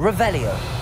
Revelio.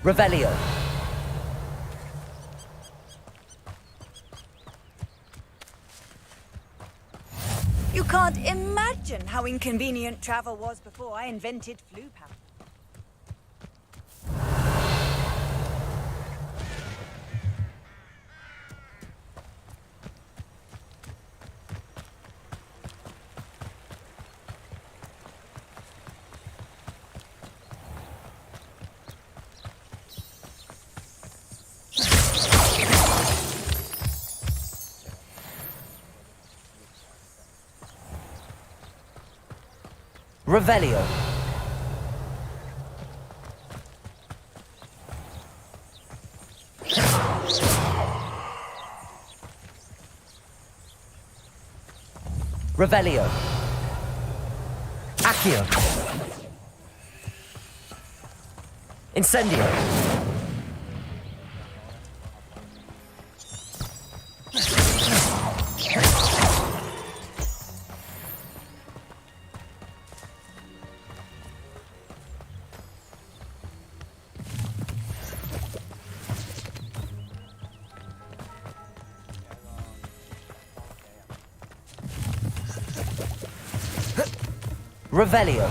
Revelio. You can't imagine how inconvenient travel was before I invented flu power. Revelio. Revelio. Accio. Incendio. Revelio.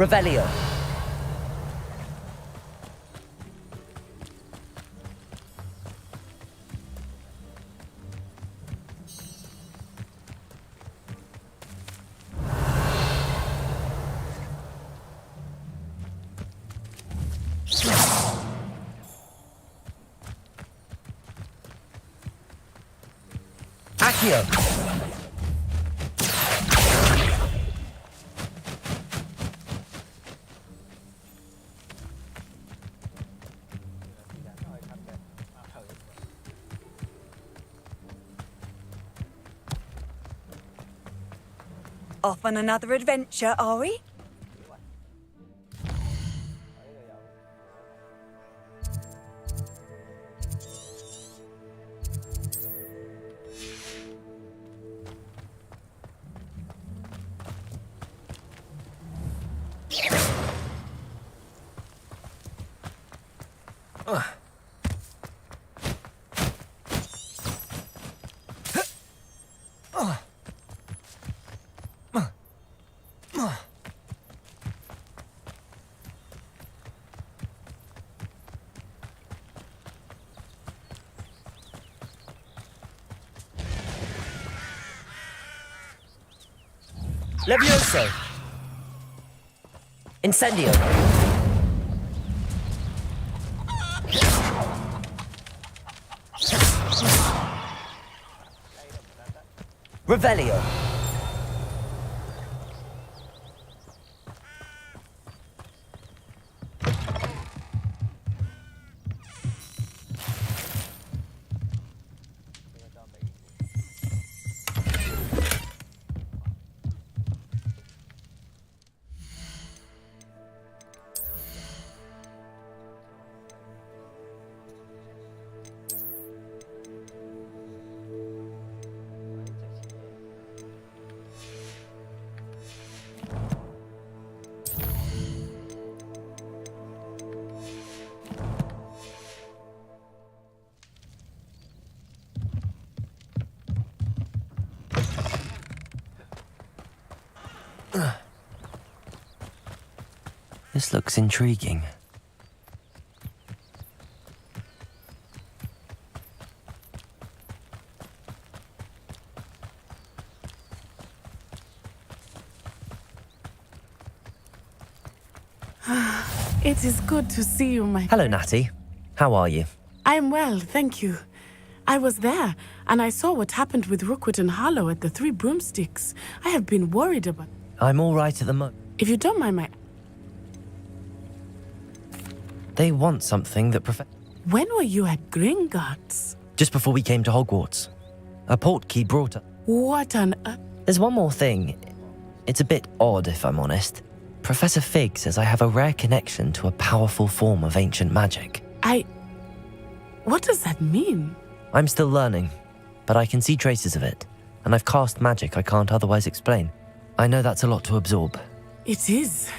Revelio. Accio. Off on another adventure, are we? Levioso. Incendio. Revelio. This looks intriguing. It is good to see you, my... Hello, Natty. How are you? I'm well, thank you. I was there, and I saw what happened with Rookwood and Harlow at the Three Broomsticks. I have been worried about... I'm all right at the moment. If you don't mind my... They want something that When were you at Gringotts? Just before we came to Hogwarts. A portkey brought us. What on earth? There's one more thing. It's a bit odd, if I'm honest. Professor Fig says I have a rare connection to a powerful form of ancient magic. What does that mean? I'm still learning, but I can see traces of it, and I've cast magic I can't otherwise explain. I know that's a lot to absorb. It is.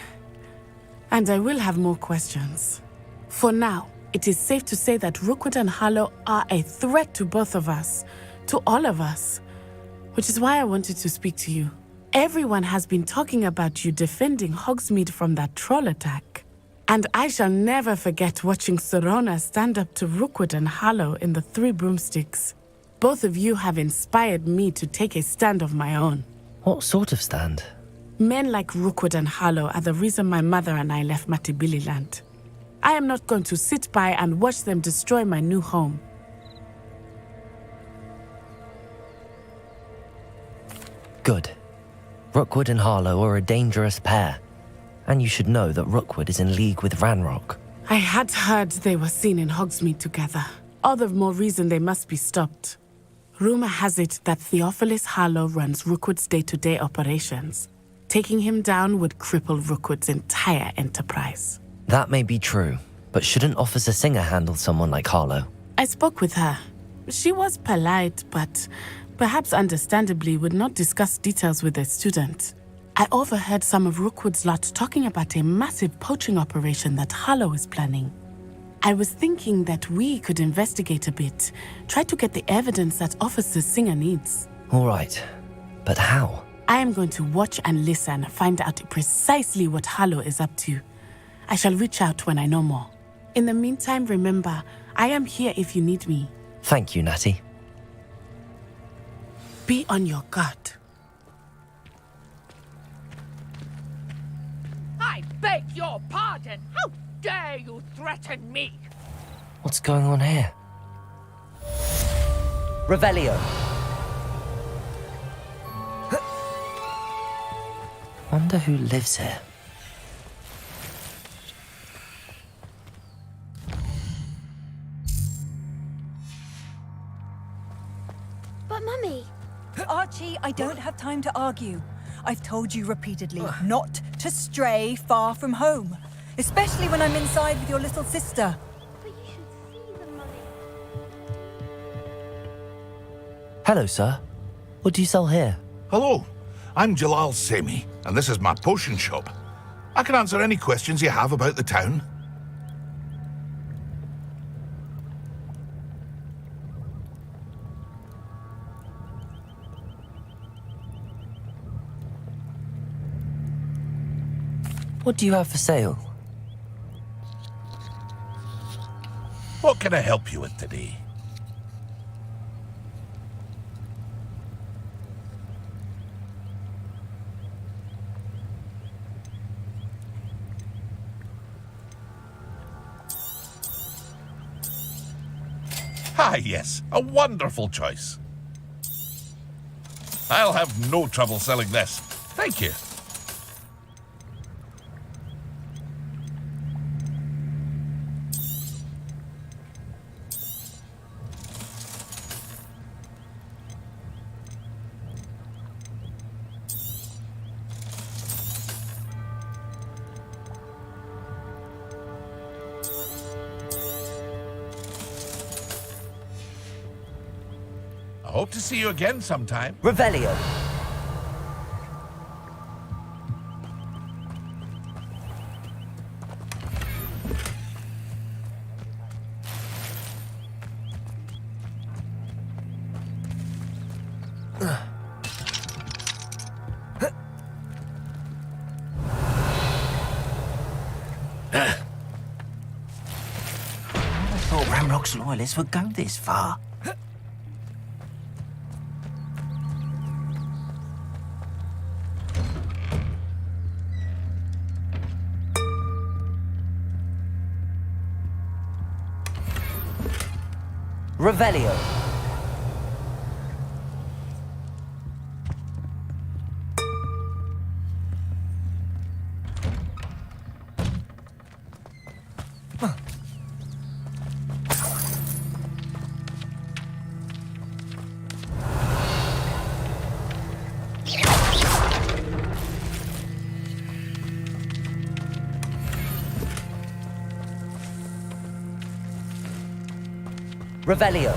And I will have more questions. For now, it is safe to say that Rookwood and Harlow are a threat to both of us, to all of us, which is why I wanted to speak to you. Everyone has been talking about you defending Hogsmeade from that troll attack. And I shall never forget watching Sorona stand up to Rookwood and Harlow in the Three Broomsticks. Both of you have inspired me to take a stand of my own. What sort of stand? Men like Rookwood and Harlow are the reason my mother and I left Matabeleland. I am not going to sit by and watch them destroy my new home. Good. Rookwood and Harlow are a dangerous pair. And you should know that Rookwood is in league with Ranrock. I had heard they were seen in Hogsmeade together. All the more reason they must be stopped. Rumor has it that Theophilus Harlow runs Rookwood's day-to-day operations. Taking him down would cripple Rookwood's entire enterprise. That may be true, but shouldn't Officer Singer handle someone like Harlow? I spoke with her. She was polite, but perhaps understandably would not discuss details with a student. I overheard some of Rookwood's lot talking about a massive poaching operation that Harlow is planning. I was thinking that we could investigate a bit, try to get the evidence that Officer Singer needs. All right, but how? I am going to watch and listen, find out precisely what Harlow is up to. I shall reach out when I know more. In the meantime, remember, I am here if you need me. Thank you, Natty. Be on your guard. I beg your pardon! How dare you threaten me? What's going on here? Revelio. Wonder who lives here. But Mummy... Archie, I don't have time to argue. I've told you repeatedly not to stray far from home, especially when I'm inside with your little sister. But you should see them, Mummy. Hello, sir. What do you sell here? Hello, I'm Jalal Semi, and this is my potion shop. I can answer any questions you have about the town. What do you have for sale? What can I help you with today? Ah, yes, a wonderful choice. I'll have no trouble selling this. Thank you. I hope to see you again sometime. Revelio. Ranrock's loyalists would go this far. Revelio. Revelio.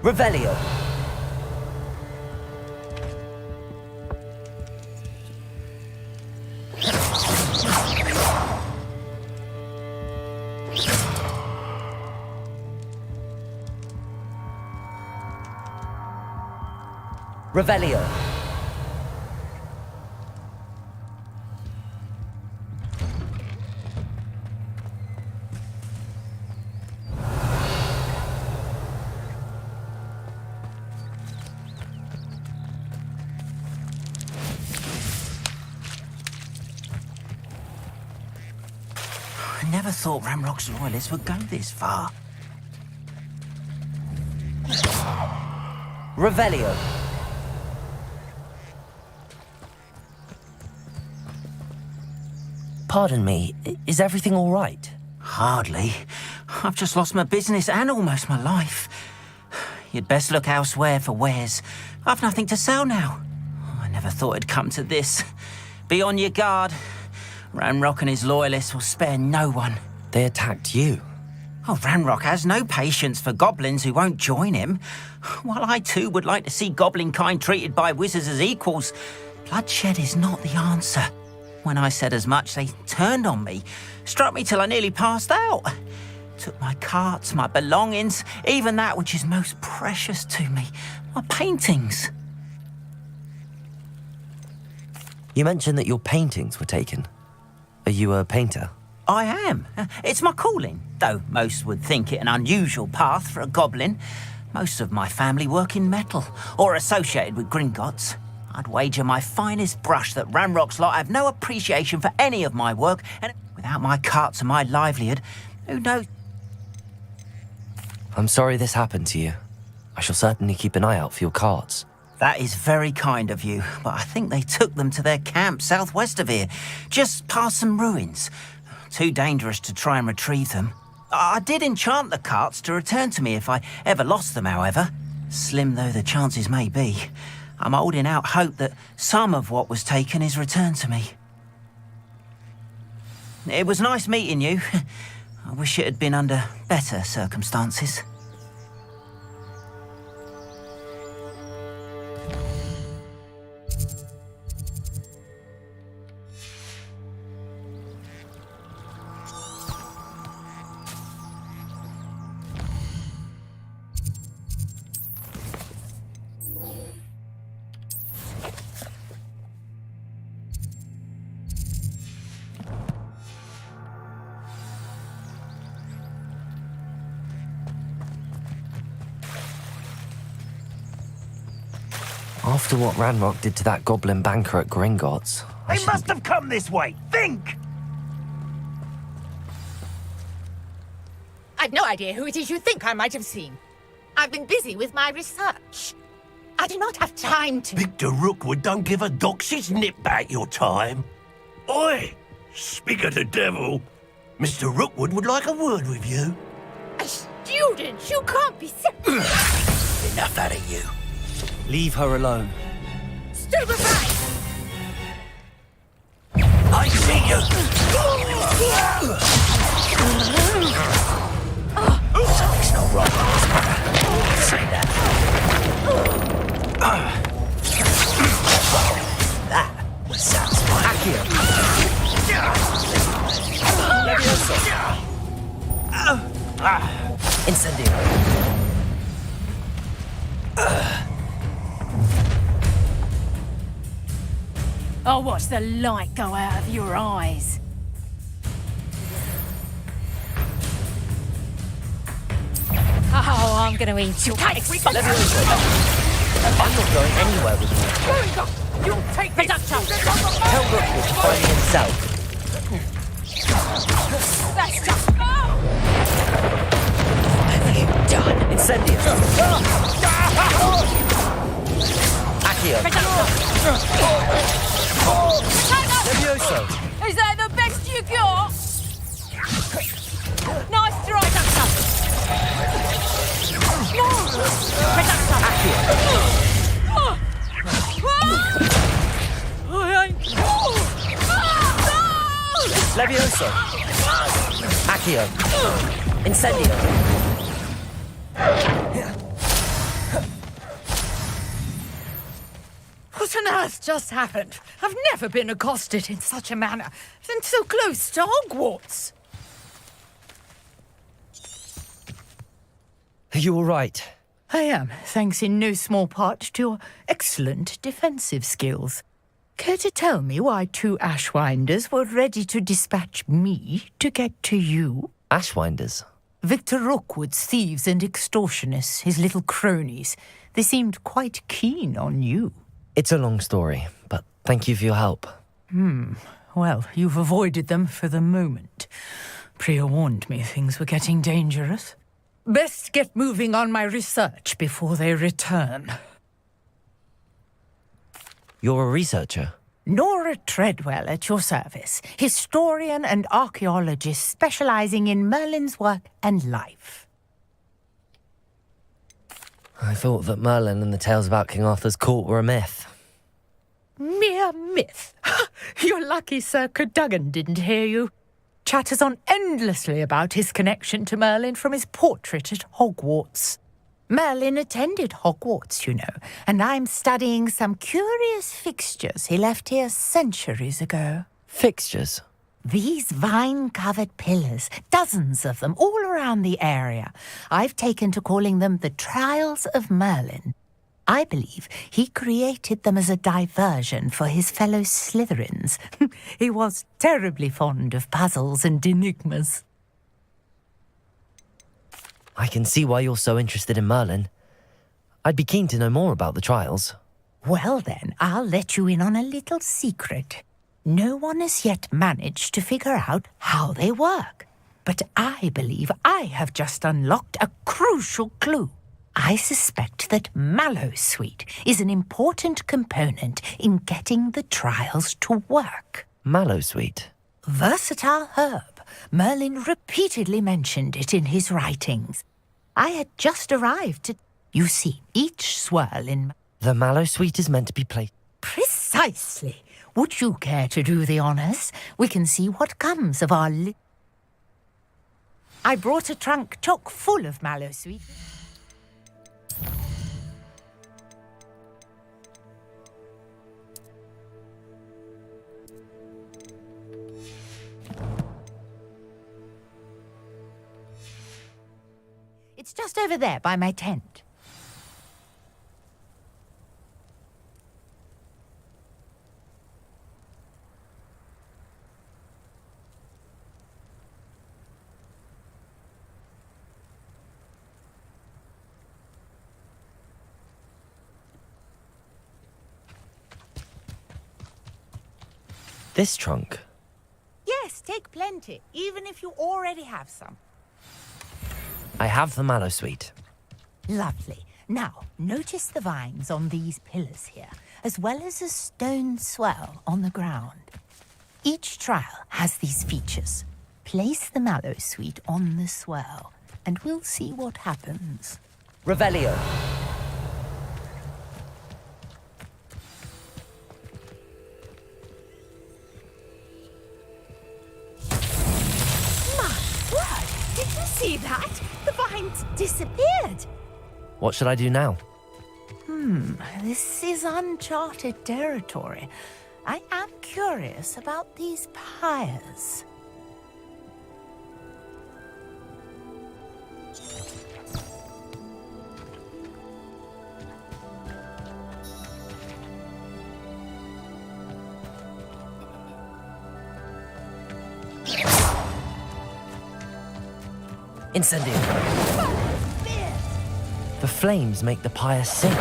Revelio. Revelio. I never thought Ranrock's loyalists would go this far. Revelio. Pardon me, is everything all right? Hardly. I've just lost my business and almost my life. You'd best look elsewhere for wares. I've nothing to sell now. I never thought it'd come to this. Be on your guard. Ranrock and his loyalists will spare no one. They attacked you. Oh, Ranrock has no patience for goblins who won't join him. While I too would like to see goblin kind treated by wizards as equals, bloodshed is not the answer. When I said as much, they turned on me, struck me till I nearly passed out. Took my carts, my belongings, even that which is most precious to me, my paintings. You mentioned that your paintings were taken. Are you a painter? I am. It's my calling, though most would think it an unusual path for a goblin. Most of my family work in metal, or associated with Gringotts. I'd wager my finest brush that Ranrock's lot have no appreciation for any of my work, and without my carts and my livelihood, who knows? I'm sorry this happened to you. I shall certainly keep an eye out for your carts. That is very kind of you, but I think they took them to their camp southwest of here, just past some ruins. Too dangerous to try and retrieve them. I did enchant the carts to return to me if I ever lost them, however. Slim though the chances may be, I'm holding out hope that some of what was taken is returned to me. It was nice meeting you. I wish it had been under better circumstances. After what Ranrock did to that goblin banker at Gringotts, They must have come this way. Think! I've no idea who it is you think I might have seen. I've been busy with my research. I do not have time to... Victor Rookwood don't give a doxy's nip back your time. Oi! Speak of the devil. Mr. Rookwood would like a word with you. A student? You can't be serious. Enough out of you. leave her alone. Stupefy! I see you! Something's not right. Say that. That was satisfying. Accio! Levioso! Incendio! I'll watch the light go out of your eyes. Oh, I'm gonna eat your explosive. I'm not going anywhere with you. You'll take this! Tell Rookwood to find me himself. That's just... What have you done? Incendio. Accio. Levioso. Is that the best you got? Nice try, Levioso. Accio. Incendio. What on earth just happened? I've never been accosted in such a manner, and so close to Hogwarts. Are you all right? I am, thanks in no small part to your excellent defensive skills. Care to tell me why two Ashwinders were ready to dispatch me to get to you? Ashwinders. Victor Rookwood's thieves and extortionists, his little cronies. They seemed quite keen on you. It's a long story, but thank you for your help. Well, you've avoided them for the moment. Priya warned me things were getting dangerous. Best get moving on my research before they return. You're a researcher? Nora Treadwell at your service, historian and archaeologist specializing in Merlin's work and life. I thought that Merlin and the tales about King Arthur's court were a myth. Mere myth. You're lucky Sir Cadogan didn't hear you. Chatters on endlessly about his connection to Merlin from his portrait at Hogwarts. Merlin attended Hogwarts, you know, and I'm studying some curious fixtures he left here centuries ago. Fixtures? These vine-covered pillars, dozens of them, all around the area. I've taken to calling them the Trials of Merlin. I believe he created them as a diversion for his fellow Slytherins. He was terribly fond of puzzles and enigmas. I can see why you're so interested in Merlin. I'd be keen to know more about the trials. Well then, I'll let you in on a little secret. No one has yet managed to figure out how they work. But I believe I have just unlocked a crucial clue. I suspect that Mallowsweet is an important component in getting the trials to work. Mallowsweet? Versatile herb. Merlin repeatedly mentioned it in his writings. I had just arrived to... You see, each swirl in... The Mallowsweet is meant to be placed... Precisely. Would you care to do the honours? We can see what comes of our... I brought a trunk chock full of Mallowsweet. It's just over there by my tent. This trunk? Yes, take plenty, even if you already have some. I have the Mallowsweet. Lovely. Now, notice the vines on these pillars here, as well as a stone swell on the ground. Each trial has these features. Place the Mallowsweet on the swell, and we'll see what happens. Revelio. Did you see that? The vines disappeared. What should I do now? This is uncharted territory. I am curious about these pyres. Incendio. The flames make the pyre sink.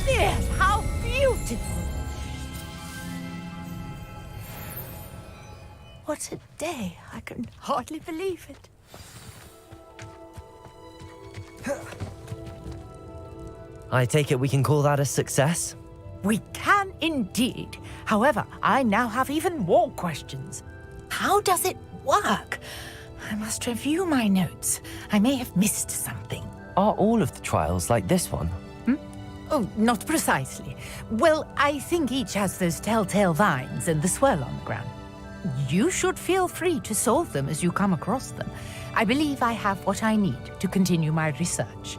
Yes, how beautiful! What a day. I can hardly believe it. I take it we can call that a success? We can indeed. However, I now have even more questions. How does it work? I must review my notes. I may have missed something. Are all of the trials like this one? Oh, not precisely. Well, I think each has those telltale vines and the swirl on the ground. You should feel free to solve them as you come across them. I believe I have what I need to continue my research.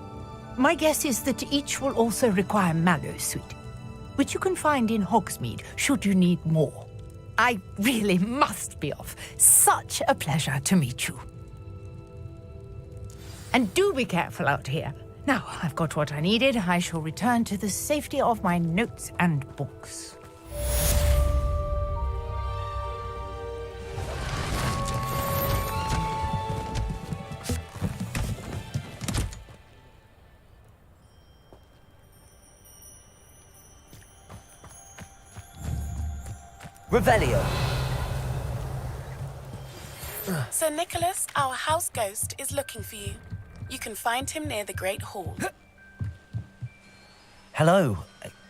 My guess is that each will also require mallow sweet, which you can find in Hogsmeade should you need more. I really must be off. Such a pleasure to meet you. And do be careful out here. Now I've got what I needed, I shall return to the safety of my notes and books. Revelio. Sir Nicholas, our house ghost, is looking for you. You can find him near the Great Hall. Hello.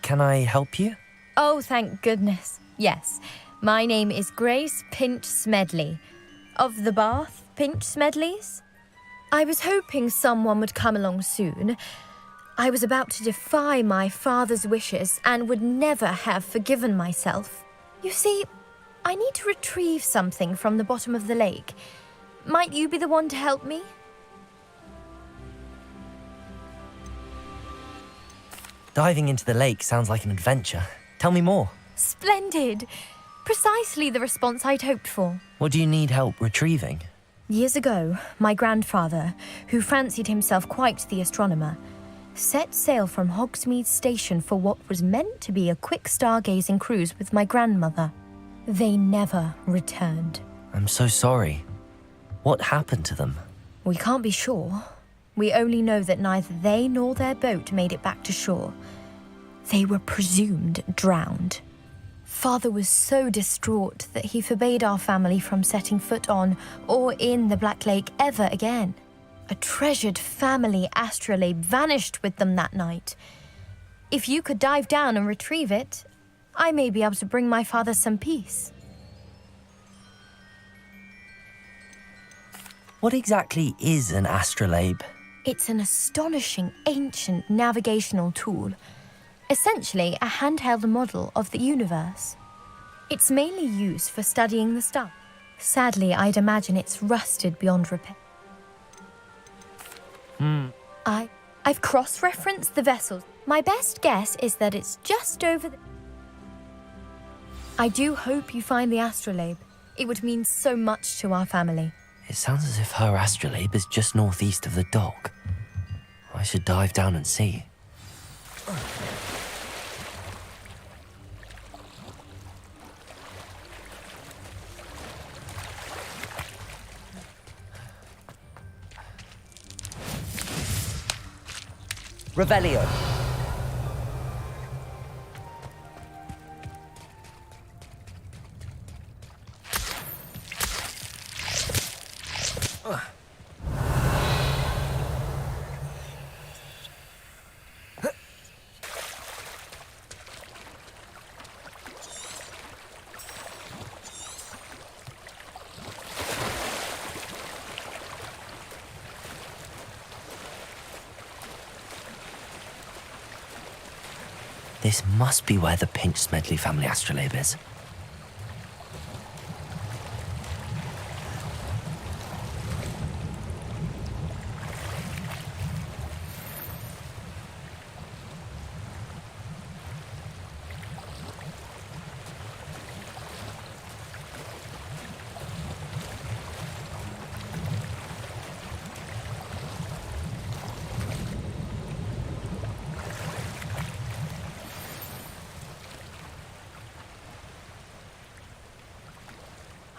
Can I help you? Oh, thank goodness. Yes. My name is Grace Pinch Smedley. Of the Bath Pinch Smedleys? I was hoping someone would come along soon. I was about to defy my father's wishes and would never have forgiven myself. You see, I need to retrieve something from the bottom of the lake. Might you be the one to help me? Diving into the lake sounds like an adventure. Tell me more. Splendid! Precisely the response I'd hoped for. What do you need help retrieving? Years ago, my grandfather, who fancied himself quite the astronomer, set sail from Hogsmeade Station for what was meant to be a quick stargazing cruise with my grandmother. They never returned. I'm so sorry. What happened to them? We can't be sure. We only know that neither they nor their boat made it back to shore. They were presumed drowned. Father was so distraught that he forbade our family from setting foot on or in the Black Lake ever again. A treasured family astrolabe vanished with them that night. If you could dive down and retrieve it, I may be able to bring my father some peace. What exactly is an astrolabe? It's an astonishing ancient navigational tool. Essentially, a handheld model of the universe. It's mainly used for studying the stars. Sadly, I'd imagine it's rusted beyond repair. I've cross-referenced the vessels. My best guess is that it's just over the... I do hope you find the astrolabe. It would mean so much to our family. It sounds as if her astrolabe is just northeast of the dock. I should dive down and see. Revelio. This must be where the Pinch Smedley family astrolabe is.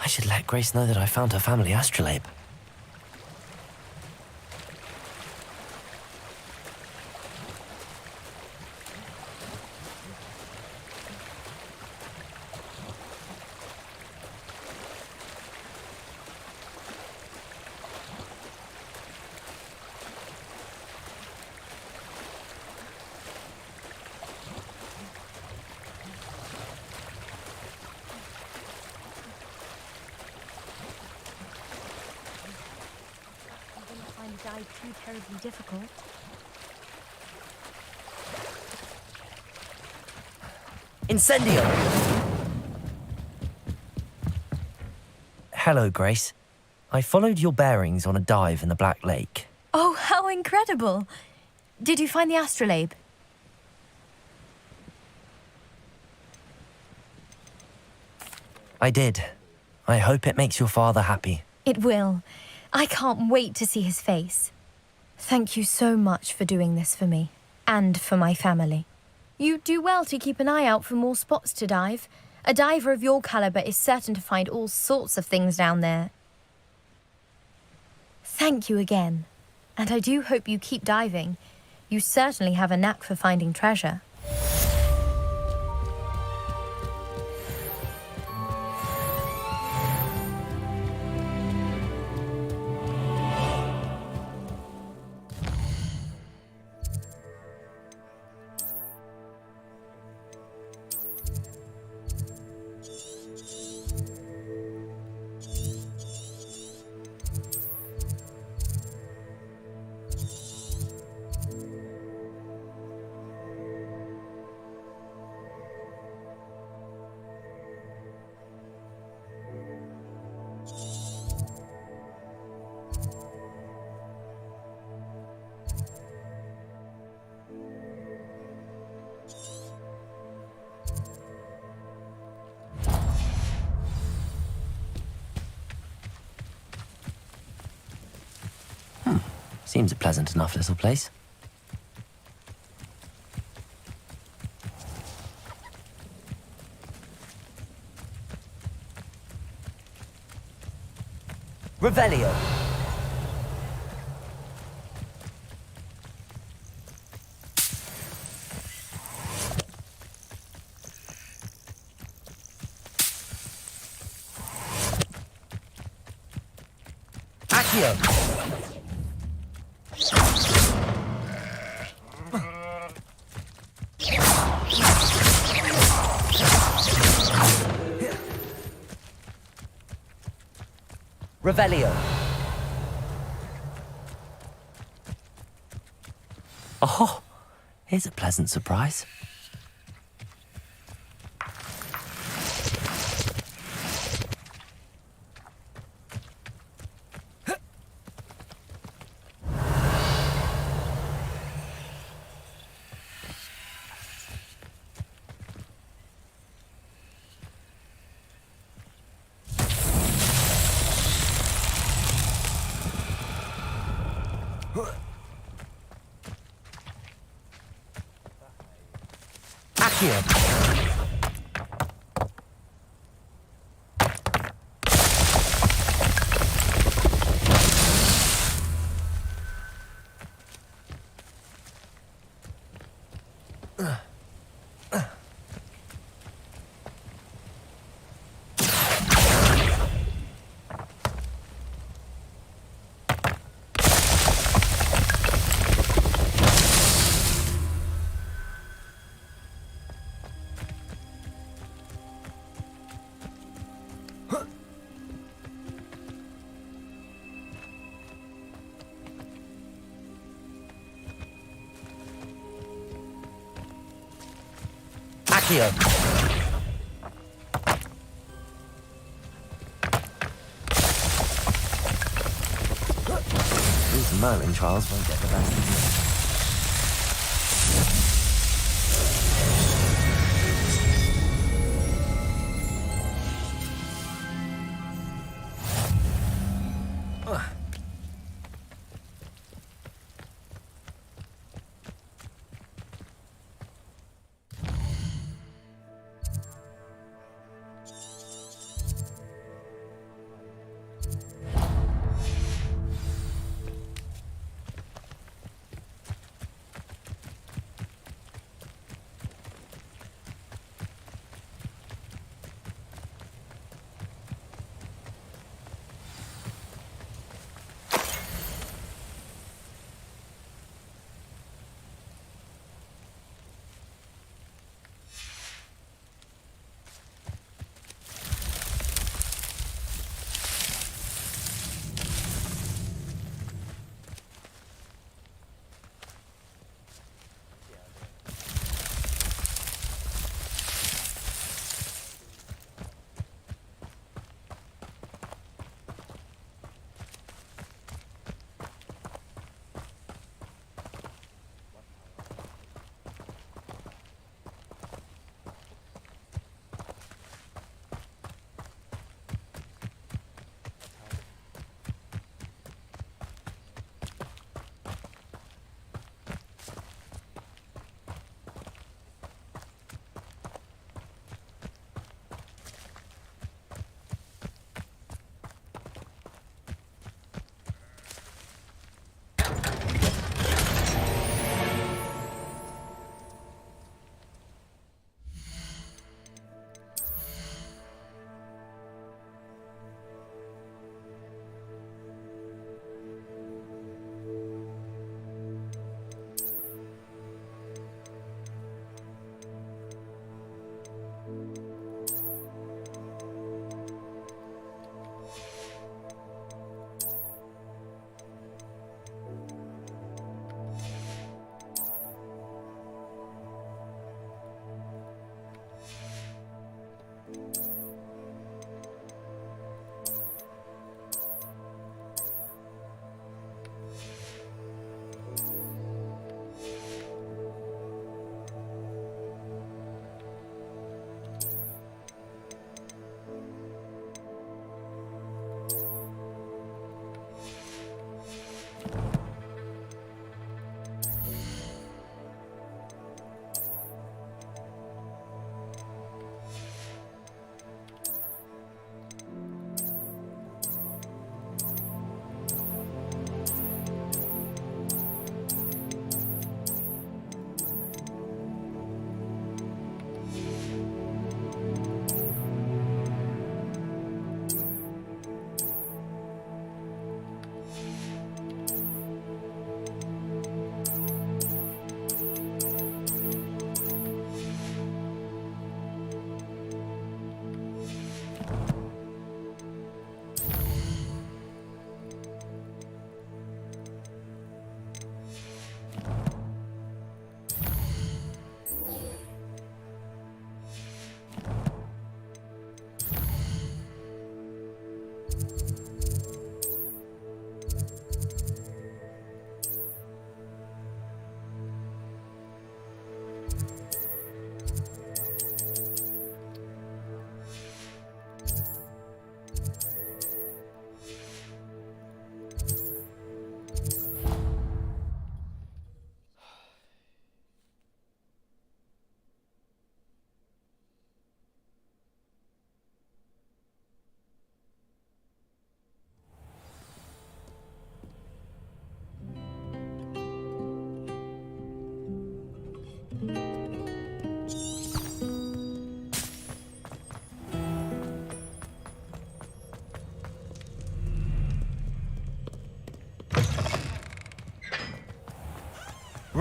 I should let Grace know that I found her family astrolabe. Dive too terribly difficult. Incendio! Hello, Grace. I followed your bearings on a dive in the Black Lake. Oh, how incredible! Did you find the astrolabe? I did. I hope it makes your father happy. It will. I can't wait to see his face. Thank you so much for doing this for me, and for my family. You do well to keep an eye out for more spots to dive. A diver of your caliber is certain to find all sorts of things down there. Thank you again. And I do hope you keep diving. You certainly have a knack for finding treasure. Seems a pleasant enough little place. Revelio. Accio. Revelio. Oh, here's a pleasant surprise. Accio. Accio. These Merlin trials won't get the best of me.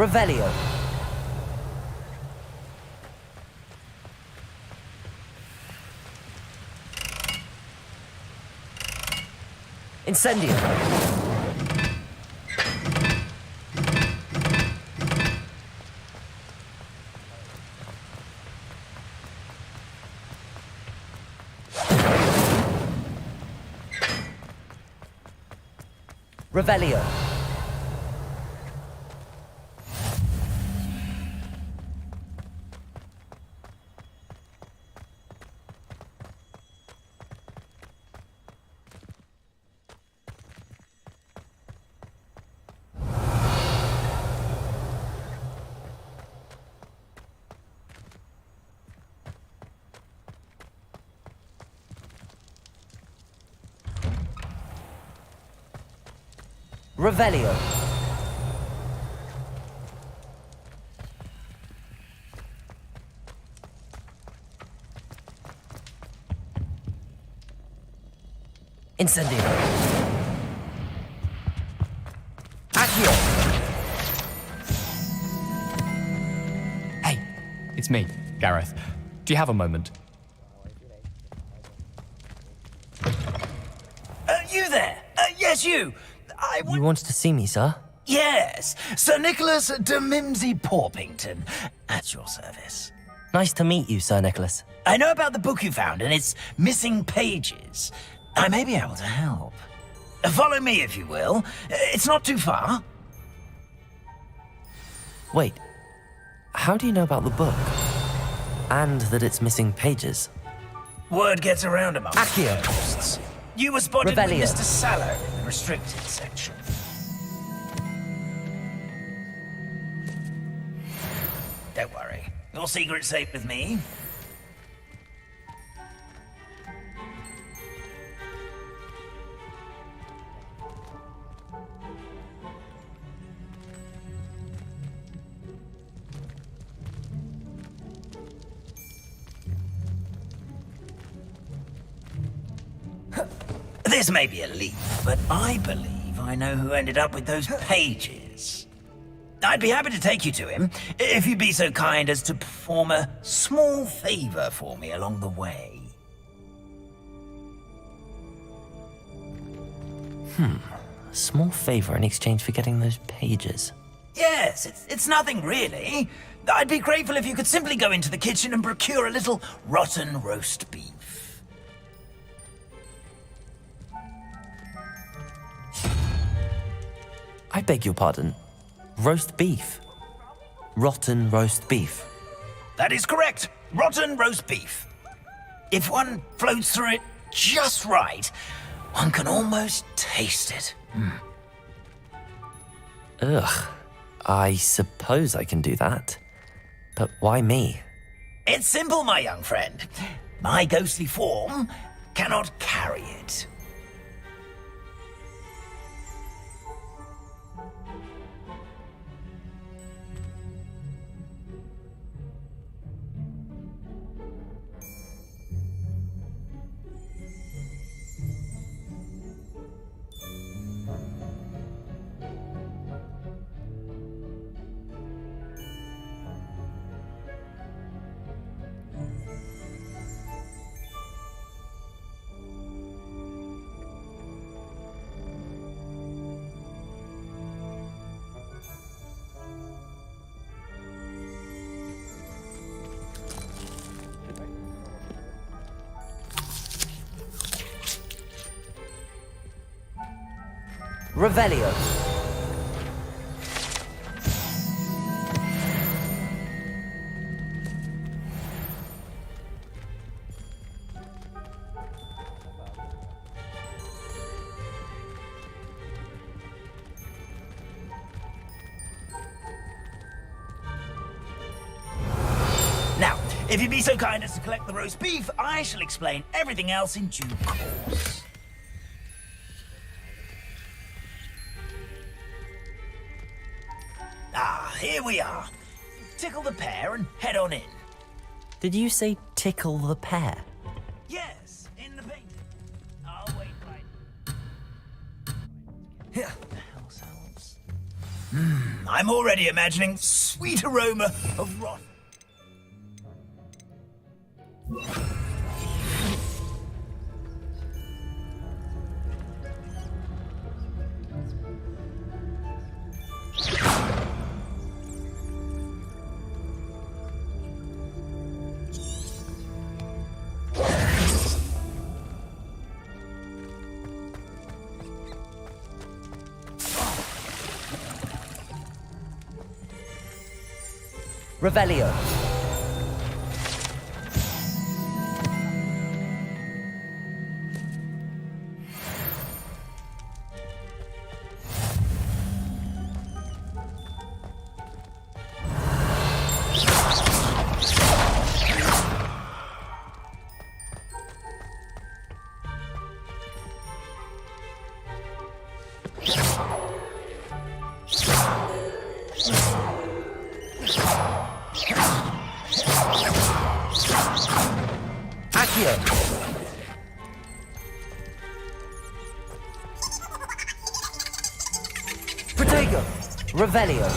Revelio. Incendio. Revelio. Revelio. Incendio. Accio. Hey, it's me, Gareth. Do you have a moment? You there? Yes, you. You wanted to see me, sir? Yes, Sir Nicholas de Mimsy Porpington, at your service. Nice to meet you, Sir Nicholas. I know about the book you found and its missing pages. I may be able to help. Follow me, if you will. It's not too far. Wait, how do you know about the book? And that it's missing pages? Word gets around among Accio. tourists. You were spotted Revelio. with Mr. Saller in the restricted section. Don't worry. Your secret's safe with me. This may be a leap, but I believe I know who ended up with those pages. I'd be happy to take you to him, if you'd be so kind as to perform a small favor for me along the way. A small favor in exchange for getting those pages. Yes, it's nothing really. I'd be grateful if you could simply go into the kitchen and procure a little rotten roast beef. I beg your pardon. Roast beef. Rotten roast beef. That is correct. Rotten roast beef. If one floats through it just right, one can almost taste it. Ugh. I suppose I can do that. But why me? It's simple, my young friend. My ghostly form cannot carry it. Revelio. Now, if you'd be so kind as to collect the roast beef, I shall explain everything else in due course. Ah, here we are. Tickle the pear and head on in. Did you say tickle the pear? Yes, in the painting. I'll wait right. Yeah. The house helps. I'm already imagining sweet aroma of rot. Revelio. Accio. Protego. Revelio.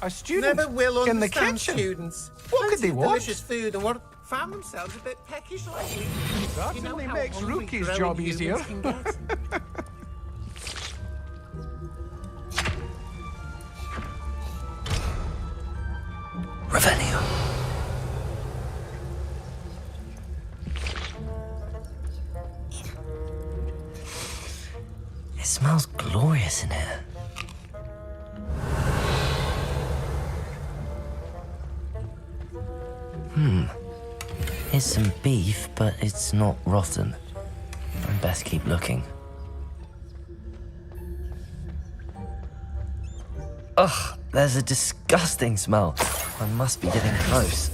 A student Never will in the understand kitchen. students. What could they want? Delicious food and what found themselves a bit peckish lately. Certainly how makes hungry Rookie's growing job humans easier. can get. Revelio. It smells glorious in here. Here's some beef, but it's not rotten. I'd best keep looking. Ugh, there's a disgusting smell. I must be getting close.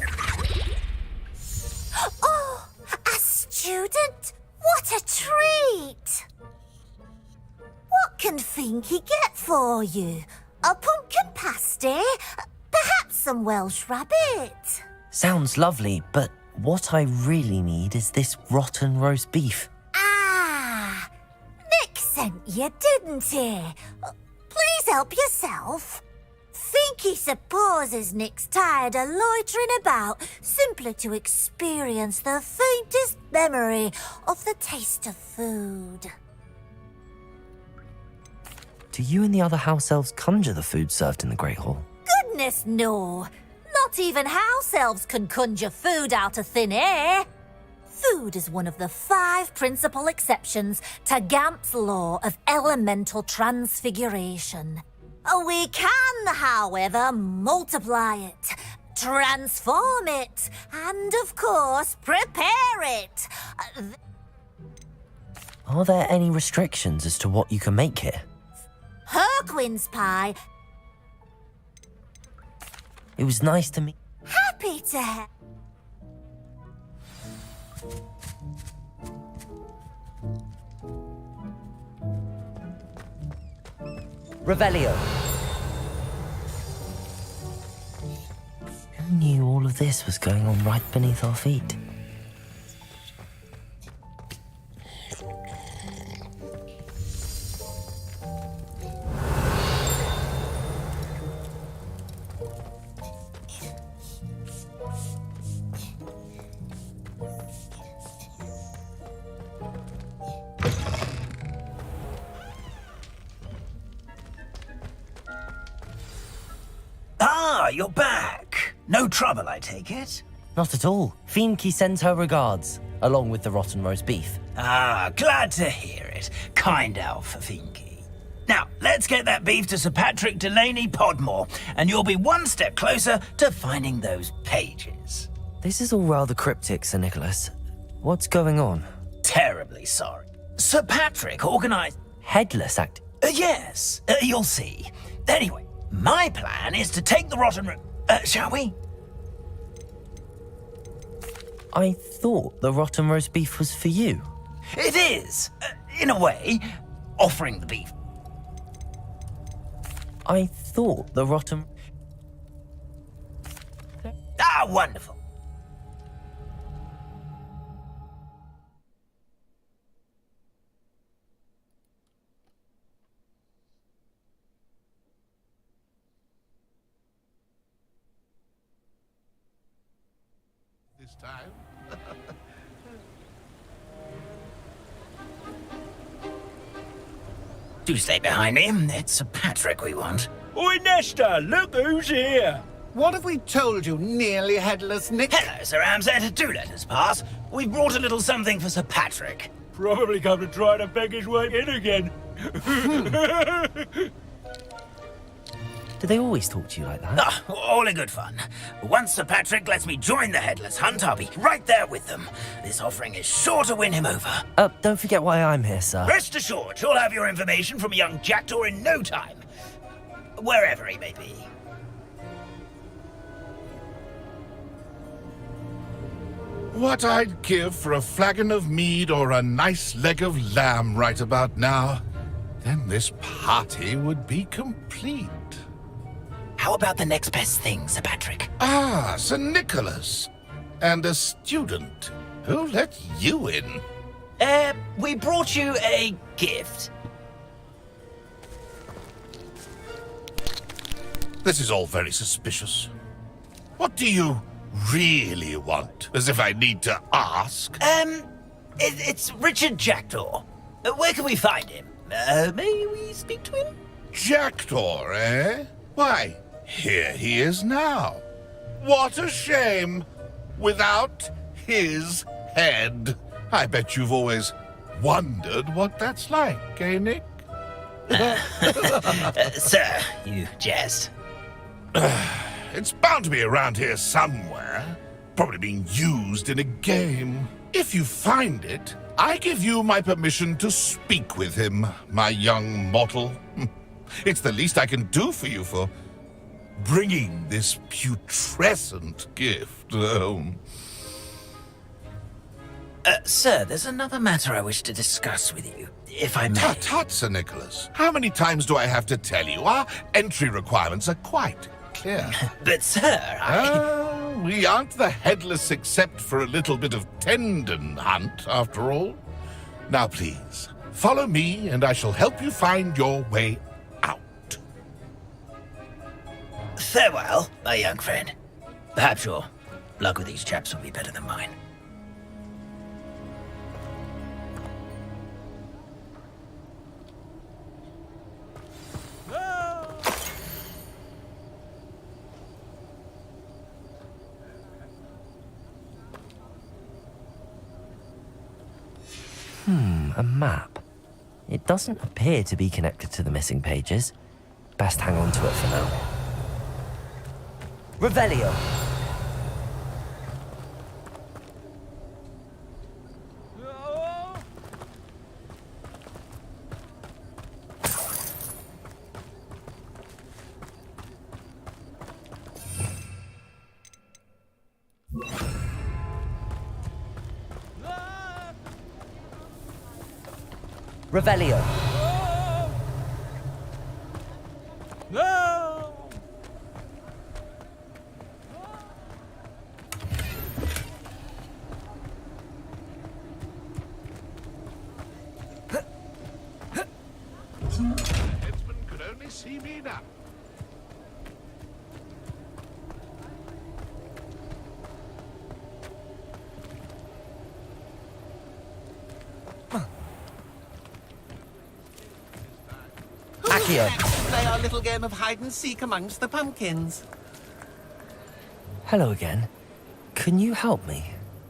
Oh, a student? What a treat! What can Finky get for you? A pumpkin pasty? Perhaps some Welsh rabbit? Sounds lovely, but what I really need is this rotten roast beef. Ah, Nick sent you, didn't he? Please help yourself. Finky supposes Nick's tired of loitering about simply to experience the faintest memory of the taste of food. Do you and the other house elves conjure the food served in the Great Hall? Goodness, no. Not even house elves can conjure food out of thin air. Food is one of the 5 principal exceptions to Gamp's law of elemental transfiguration. We can, however, multiply it, transform it, and, of course, prepare it. Are there any restrictions as to what you can make here? Herquin's pie. It was nice to meet. Happy to help. Revelio. Who knew all of this was going on right beneath our feet? Ah, you're back. No trouble, I take it? Not at all. Fienke sends her regards, along with the rotten roast beef. Ah, glad to hear it. Kind elf, Finky. Now, let's get that beef to Sir Patrick Delaney Podmore, and you'll be one step closer to finding those pages. This is all rather cryptic, Sir Nicholas. What's going on? Terribly sorry. Sir Patrick organised... Headless act... Yes, you'll see. Anyway, my plan is to take the rotten... shall we? I thought the rotten roast beef was for you. It is, in a way, offering the beef. I thought the rotten... Ah, wonderful. This time. Do stay behind me. It's Sir Patrick we want. Oi, Nesta, look who's here. What have we told you, nearly headless Nick? Hello, Sir Ramsay. Do let us pass. We've brought a little something for Sir Patrick. Probably come to try to beg his way in again. Do they always talk to you like that? Ah, all in good fun. Once Sir Patrick lets me join the Headless Hunt, I'll be right there with them. This offering is sure to win him over. Don't forget why I'm here, sir. Rest assured, you'll have your information from a young jackdaw in no time. Wherever he may be. What I'd give for a flagon of mead or a nice leg of lamb right about now. Then this party would be complete. How about the next best thing, Sir Patrick? Ah, Sir Nicholas. And a student. Who let you in? We brought you a gift. This is all very suspicious. What do you really want? As if I need to ask. It's Richard Jackdaw. Where can we find him? May we speak to him? Jackdaw, eh? Why, here he is now. What a shame. Without his head. I bet you've always wondered what that's like, eh, Nick? Sir, you jest. It's bound to be around here somewhere. Probably being used in a game. If you find it, I give you my permission to speak with him, my young mortal. It's the least I can do for you for bringing this putrescent gift home. Sir, there's another matter I wish to discuss with you, if I may. Tut, Sir Nicholas. How many times do I have to tell you? Our entry requirements are quite clear. But, sir, we aren't the headless except for a little bit of tendon hunt, after all. Now, please, follow me, and I shall help you find your way out. Farewell, my young friend. Perhaps your luck with these chaps will be better than mine. A map. It doesn't appear to be connected to the missing pages. Best hang on to it for now. Revelio. Revelio. No! Headsman could only see me now. Accio. Play our little game of hide and seek amongst the pumpkins. Hello again. Can you help me?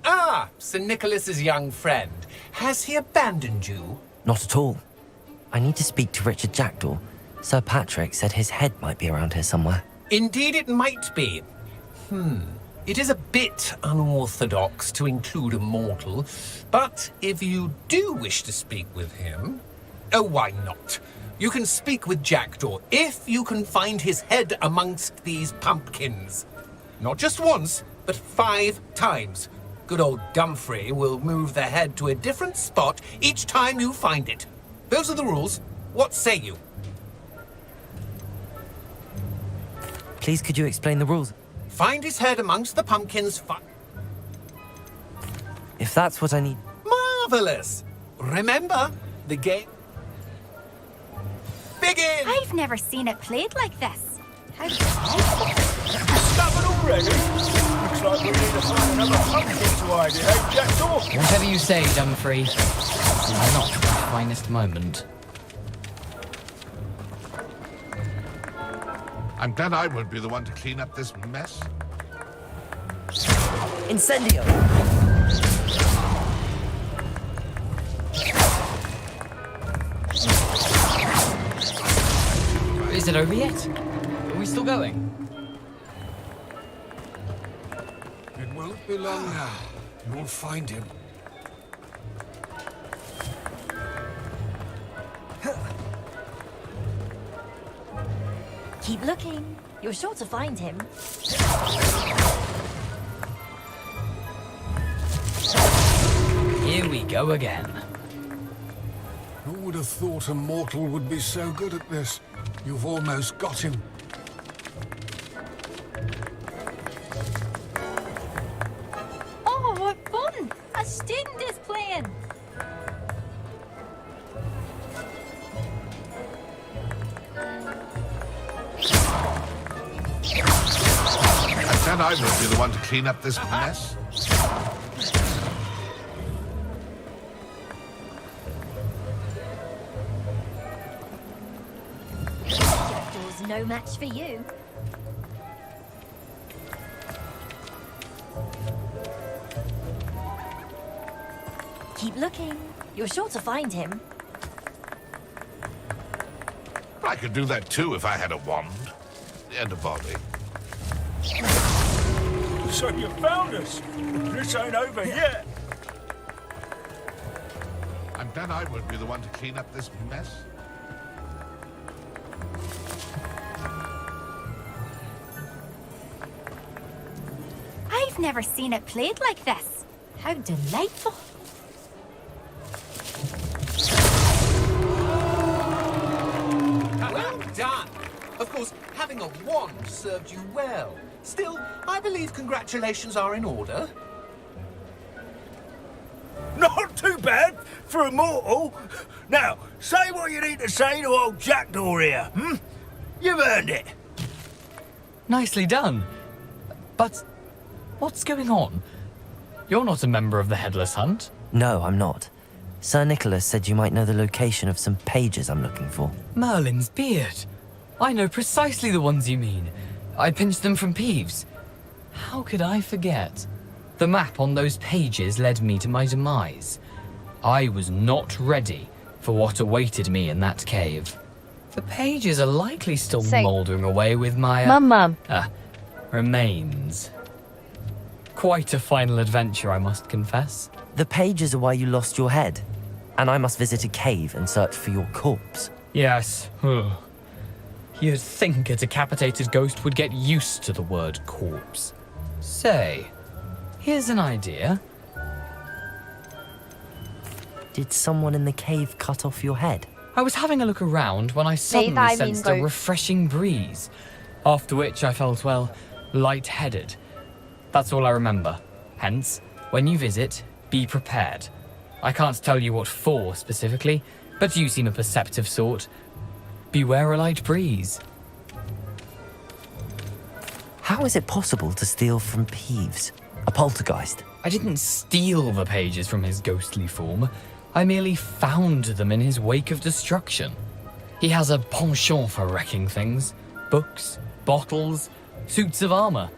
Ah, Sir Nicholas's young friend. Has he abandoned you? Not at all. I need to speak to Richard Jackdaw. Sir Patrick said his head might be around here somewhere. Indeed it might be. It is a bit unorthodox to include a mortal, but if you do wish to speak with him... Oh, why not? You can speak with Jackdaw if you can find his head amongst these pumpkins. Not just once, but 5 times. Good old Dumfrey will move the head to a different spot each time you find it. Those are the rules. What say you? Please, could you explain the rules? Find his head amongst the pumpkins. If that's what I need... Marvelous! Remember, the game... Begin! I've never seen it played like this. How Stubborn already? Looks like we need to find another pumpkin to hide in, eh, Jackdaw? Whatever you say, Dumfrey. Not my finest moment. I'm glad I won't be the one to clean up this mess. Incendio! Is it over yet? Are we still going? It won't be long now. You'll find him. Keep looking. You're sure to find him. Here we go again. Who would have thought a mortal would be so good at this? You've almost got him. Oh, what fun! A student is playing. I'm glad I won't be the one to clean up this mess. Jackdaw's no match for you. Keep looking. You're sure to find him. I could do that too if I had a wand. And a body. So you found us. This ain't over yet. I'm glad I won't be the one to clean up this mess. I've never seen it played like this. How delightful. Well done! Of course, having a wand served you well. Still, I believe congratulations are in order. Not too bad for a mortal. Now, say what you need to say to old Jackdaw here, hmm? You've earned it. Nicely done. But what's going on? You're not a member of the Headless Hunt. No, I'm not. Sir Nicholas said you might know the location of some pages I'm looking for. Merlin's beard. I know precisely the ones you mean. I pinched them from Peeves. How could I forget? The map on those pages led me to my demise. I was not ready for what awaited me in that cave. The pages are likely still mouldering away with my... Mum. Remains. Quite a final adventure, I must confess. The pages are why you lost your head, and I must visit a cave and search for your corpse. Yes. You'd think a decapitated ghost would get used to the word corpse. Say, here's an idea. Did someone in the cave cut off your head? I was having a look around when I suddenly sensed a refreshing breeze, after which I felt, well, lightheaded. That's all I remember. Hence, when you visit, be prepared. I can't tell you what for specifically, but you seem a perceptive sort. Beware a light breeze. How is it possible to steal from Peeves? A poltergeist? I didn't steal the pages from his ghostly form. I merely found them in his wake of destruction. He has a penchant for wrecking things. Books, bottles, suits of armor.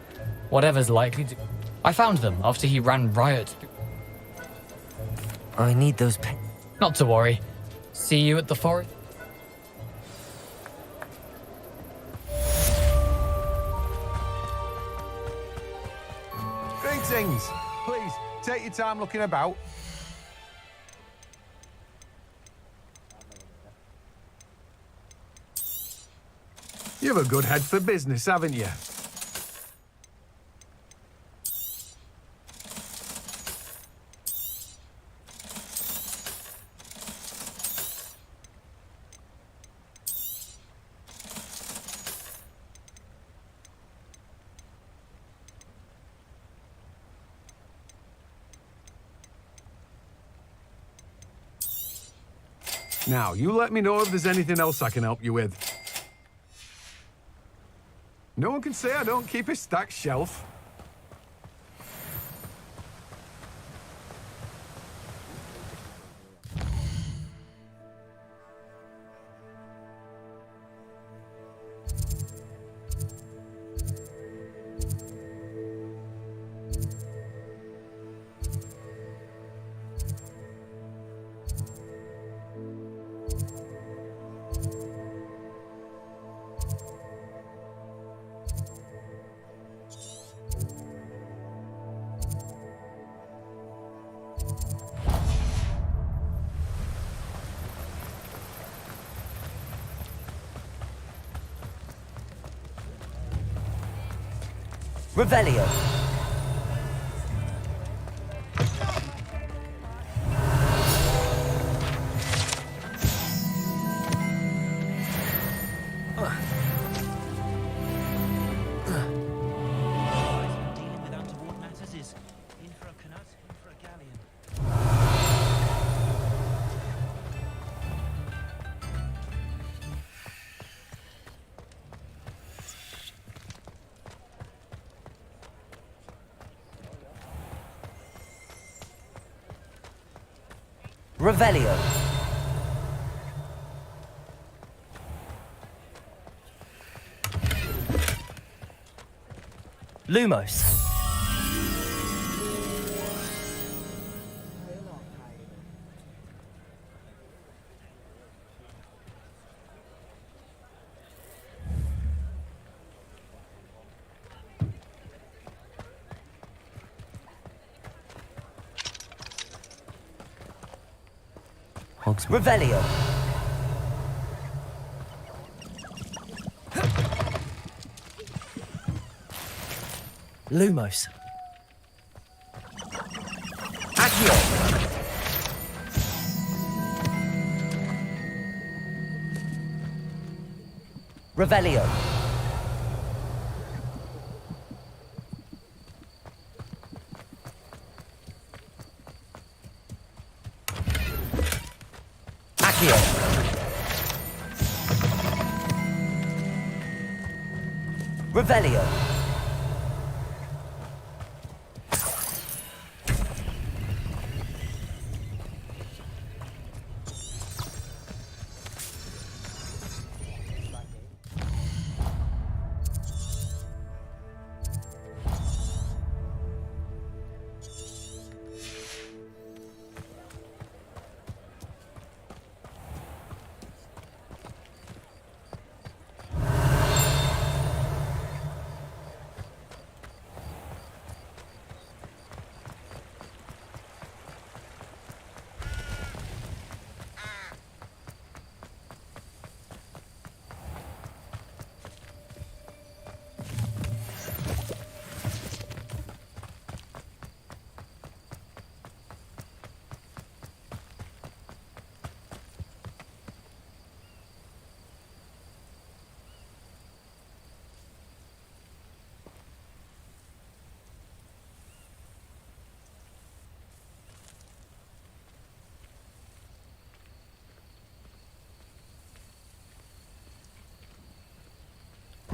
Whatever's likely to... I found them after he ran riot. I need those Not to worry. See you at the forest. Greetings. Please, take your time looking about. You've a good head for business, haven't you? Now, you let me know if there's anything else I can help you with. No one can say I don't keep a stacked shelf. Revelio. Revelio. Lumos. Revelio. Lumos. Accio. Revelio. Accio. Revelio.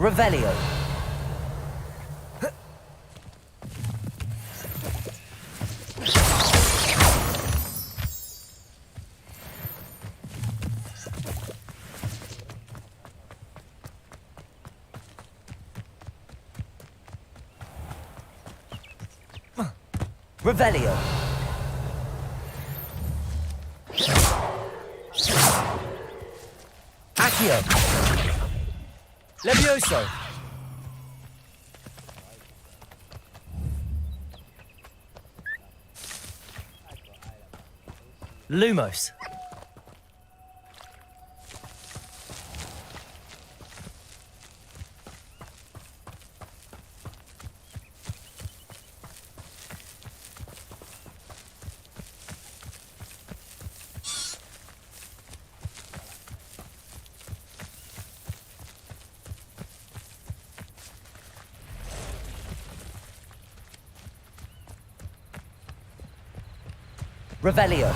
Revelio. Revelio. Accio. Levioso. Lumos. Revelio.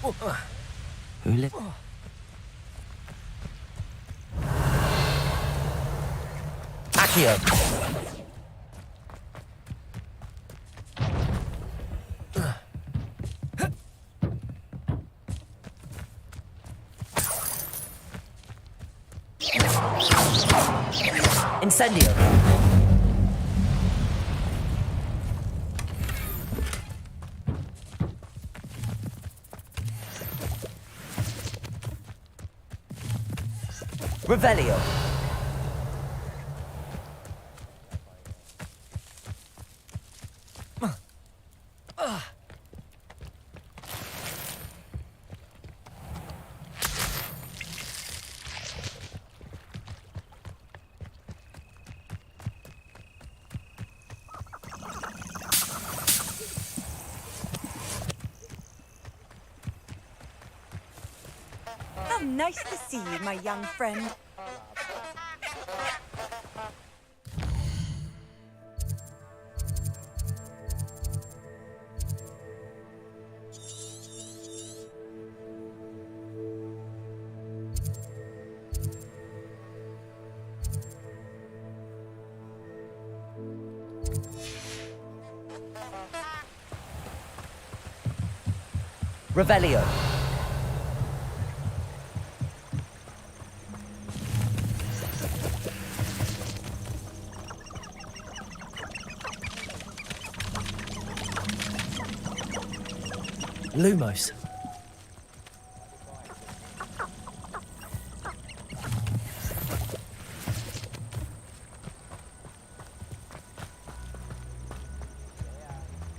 Who live? Accio. Incendio. Revelio. How nice to see you, my young friend. Revelio. Lumos.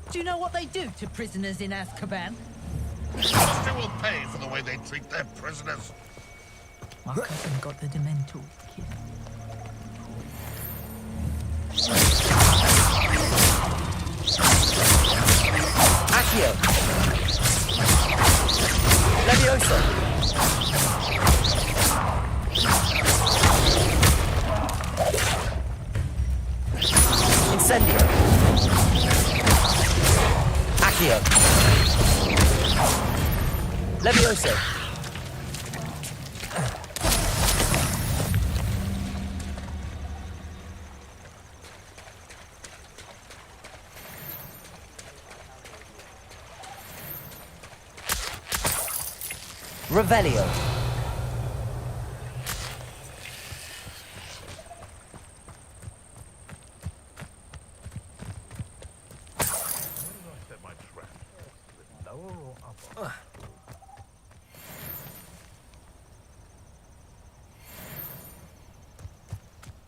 Do you know what they do to prisoners in Azkaban? They will pay for the way they treat their prisoners. My cousin got the Dementor kid. Accio. Leviosa. Incendio. Accio. Leviosa. Revelio.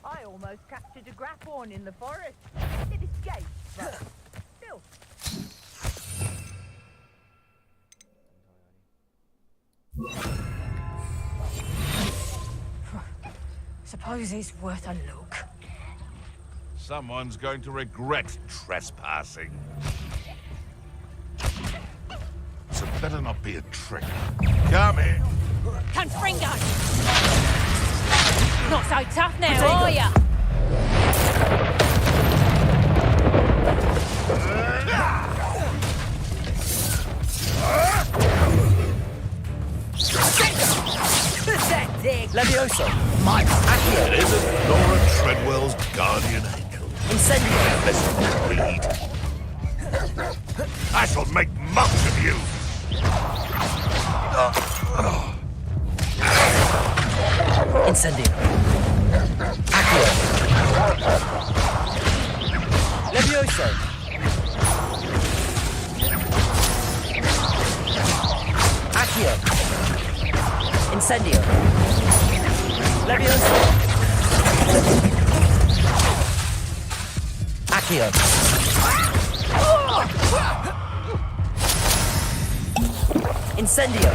I almost captured a grapphorn in the forest. It escaped, but still. Suppose it's worth a look. Someone's going to regret trespassing. So better not be a trick. Come in. Confringo! Not so tough now, are ya? Pathetic! Levioso. My Accio. It isn't Laura Treadwell's guardian angel. Incendio. Listen, Reed. I shall make much of you. Incendio. Accio. Levioso. Accio. Incendio. Levioso. Accio. Incendio.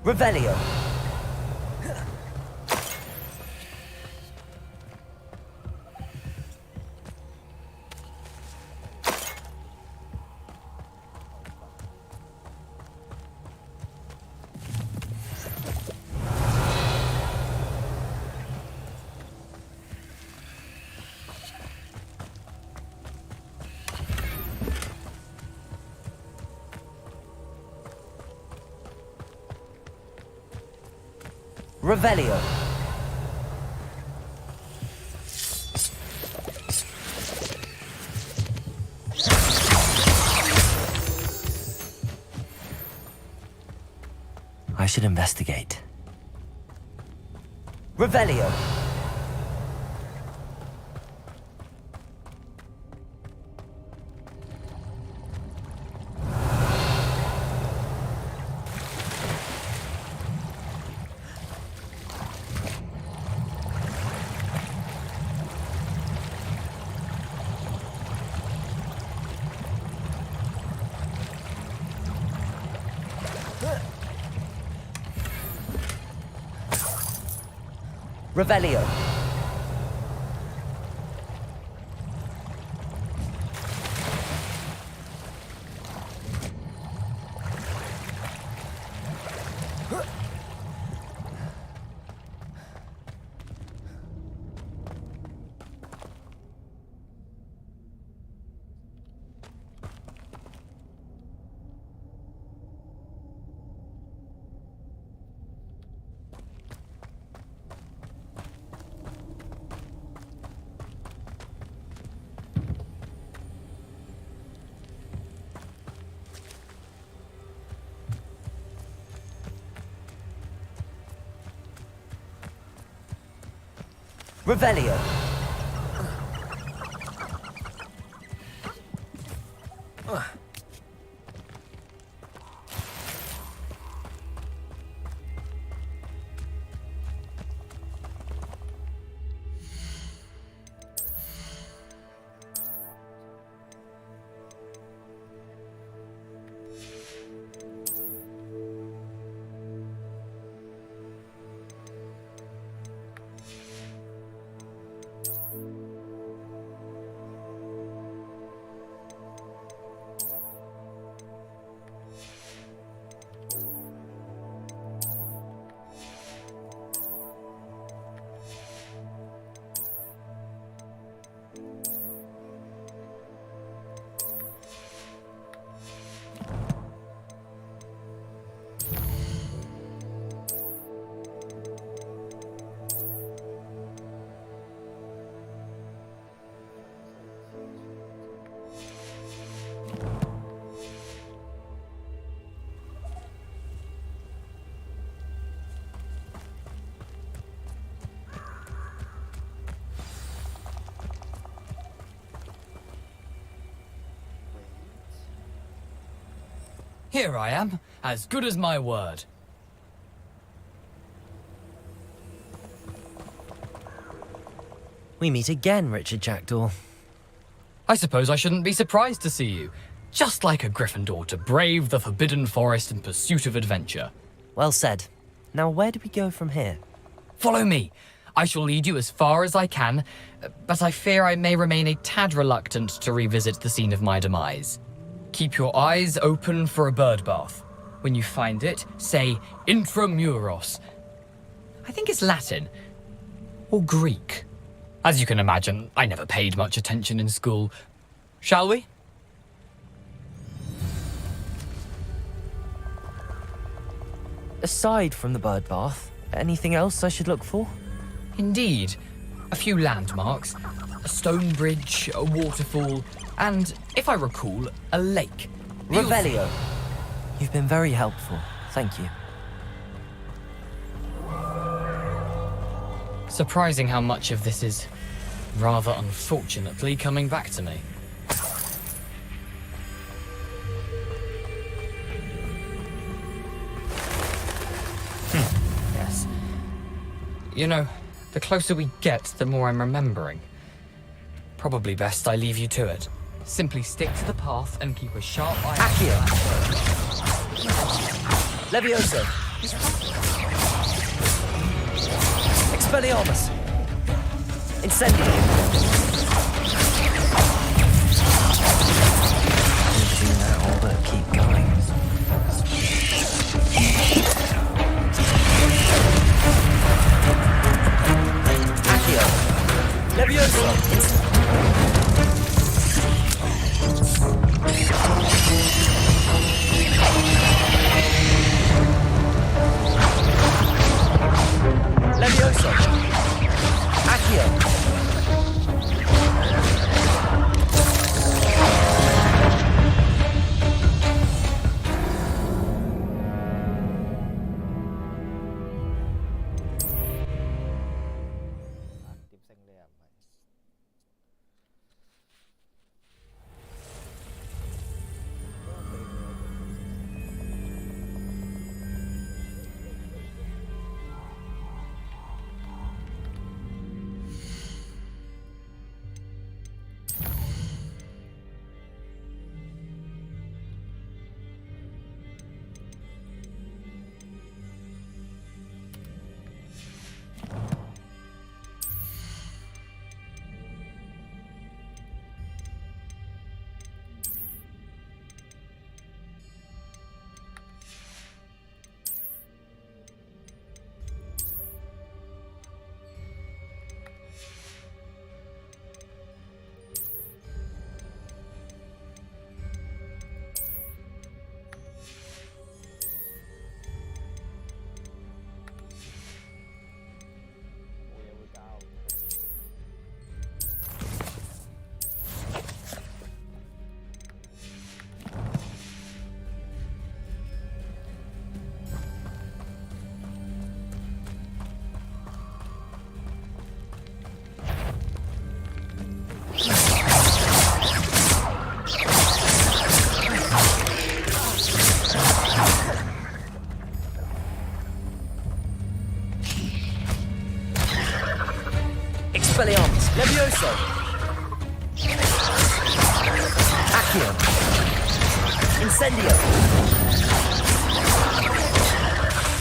Revelio. Revelio. I should investigate. Revelio. Revelio. Revelio. Here I am, as good as my word. We meet again, Richard Jackdaw. I suppose I shouldn't be surprised to see you. Just like a Gryffindor to brave the Forbidden Forest in pursuit of adventure. Well said. Now where do we go from here? Follow me. I shall lead you as far as I can, but I fear I may remain a tad reluctant to revisit the scene of my demise. Keep your eyes open for a bird bath. When you find it, say intramuros. I think it's Latin. Or Greek. As you can imagine, I never paid much attention in school. Shall we? Aside from the bird bath, anything else I should look for? Indeed. A few landmarks, a stone bridge, a waterfall, and, if I recall, a lake. Revelio. You've been very helpful. Thank you. Surprising how much of this is, rather unfortunately, coming back to me. Yes. You know, the closer we get, the more I'm remembering. Probably best I leave you to it. Simply stick to the path and keep a sharp eye on Levioso. Expelliarmus. Incendio. Do now, but keep going. Accio. Levioso. Levioso! Accio! Expelliarmus! Levioso! Accio! Incendio!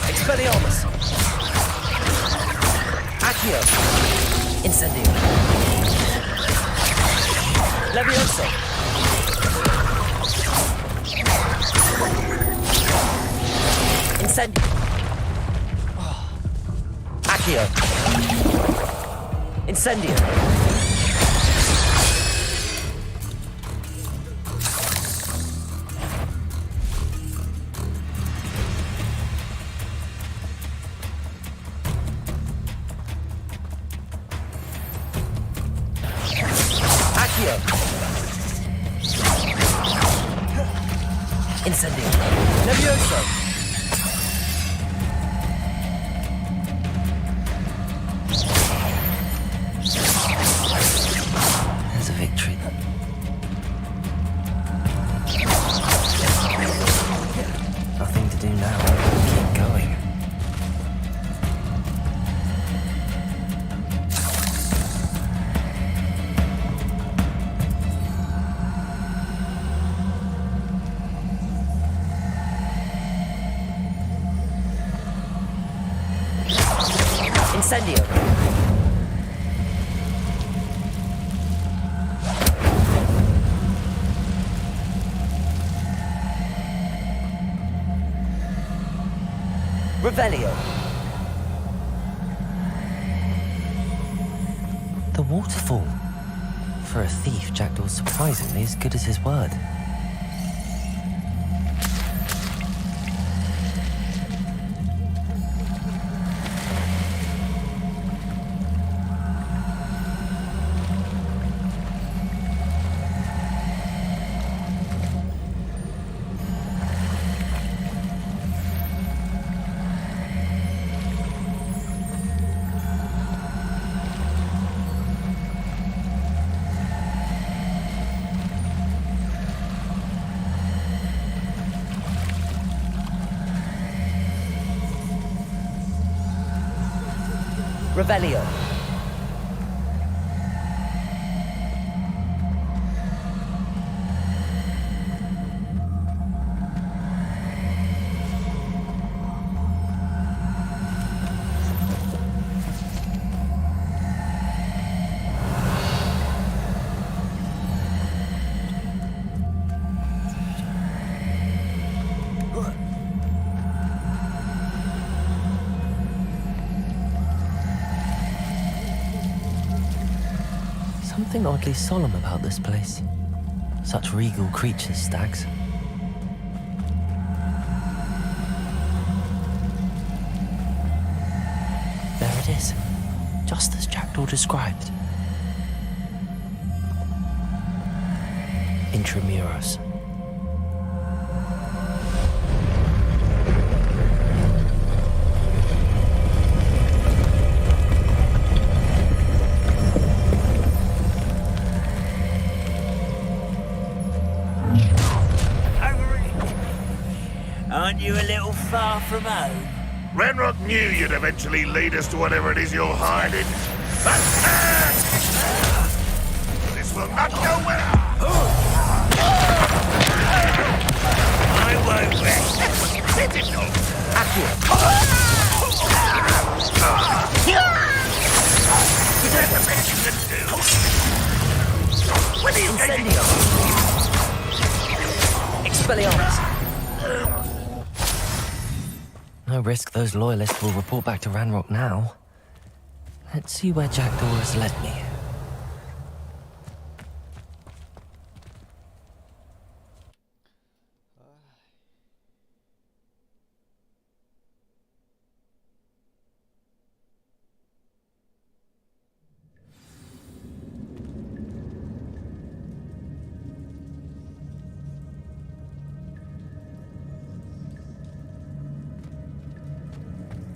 Expelliarmus! Accio! Incendio! Levioso! Incendio! Accio! Incendio! Accio! Incendio! Levioso! There's a victory. Nothing to do now. Keep going. Incendio! Revelio! The waterfall. For a thief, Jackdaw's surprisingly as good as his word. Revelio. Something oddly solemn about this place. Such regal creatures, stags. There it just as Jackdaw described. Intramuros. Aren't you a little far from home? Renrock knew you'd eventually lead us to whatever it is you're hiding. But this will not go well. I won't rest. Critical. There's a bit you can do. What are you going to do? Expelliarmus. No risk those loyalists will report back to Ranrock now. Let's see where Jackdaw has led me.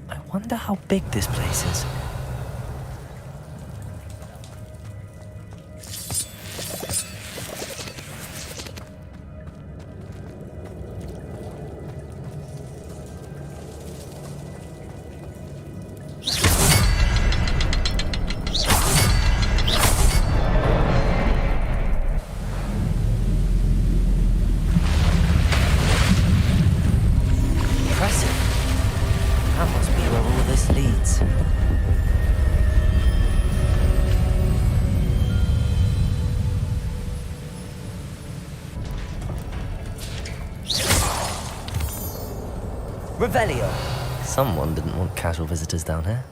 I wonder how big this place is. Revelio. Someone didn't want casual visitors down here.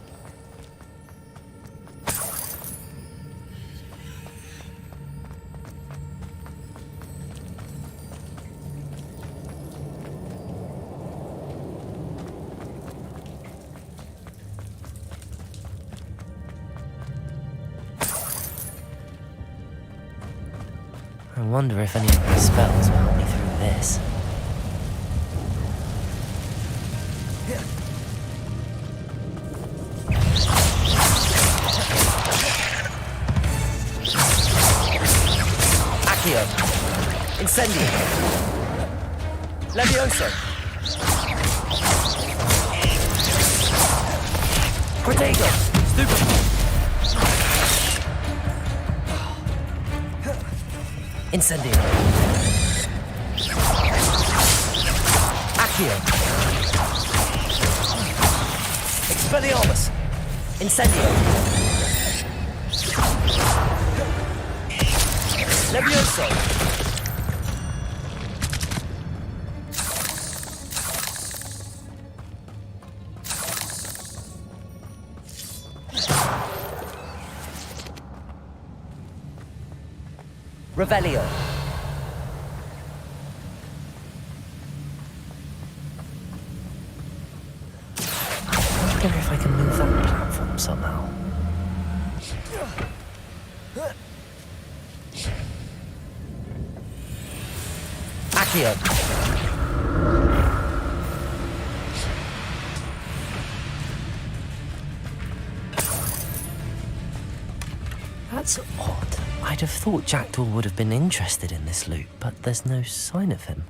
I wonder if any of my spells will help me through this. Accio. Incendio. Levioso. Protego. Stupid. Incendio. Accio. Expelliarmus. Incendio. Levioso. Revelio. I wonder if I can move that platform somehow. Accio. That's odd. I'd have thought Jackdaw would have been interested in this loot, but there's no sign of him.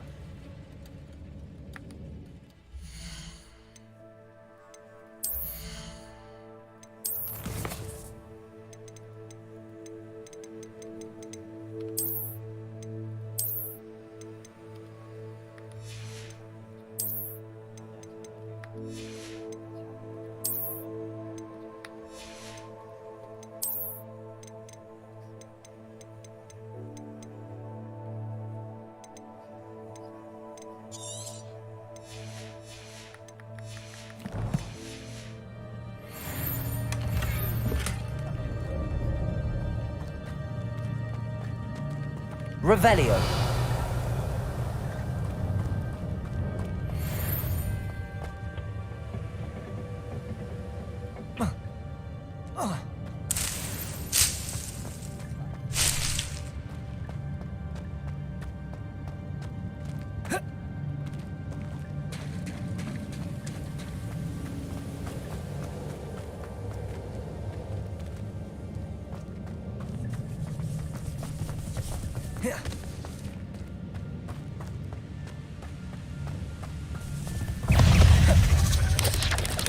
Revelio.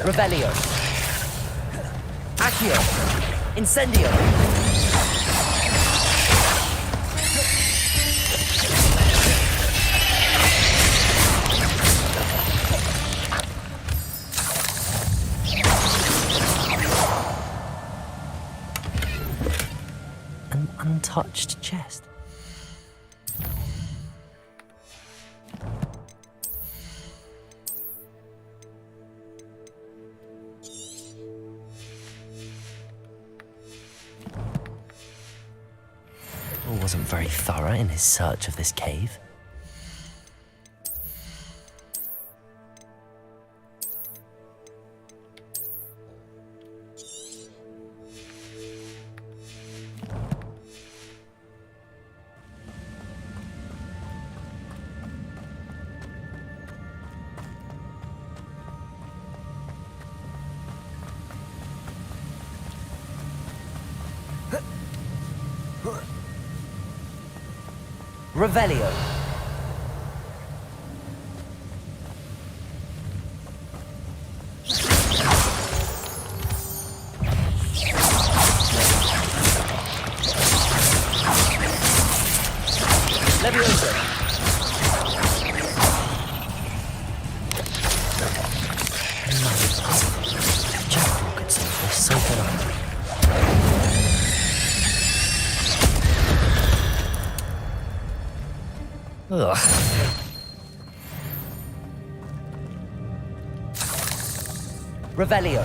Revelio. Accio. Incendio. An untouched chest. Wasn't very thorough in his search of this cave. Revelio. Leviosa. Jackal could solve this so good. Ugh. Revelio.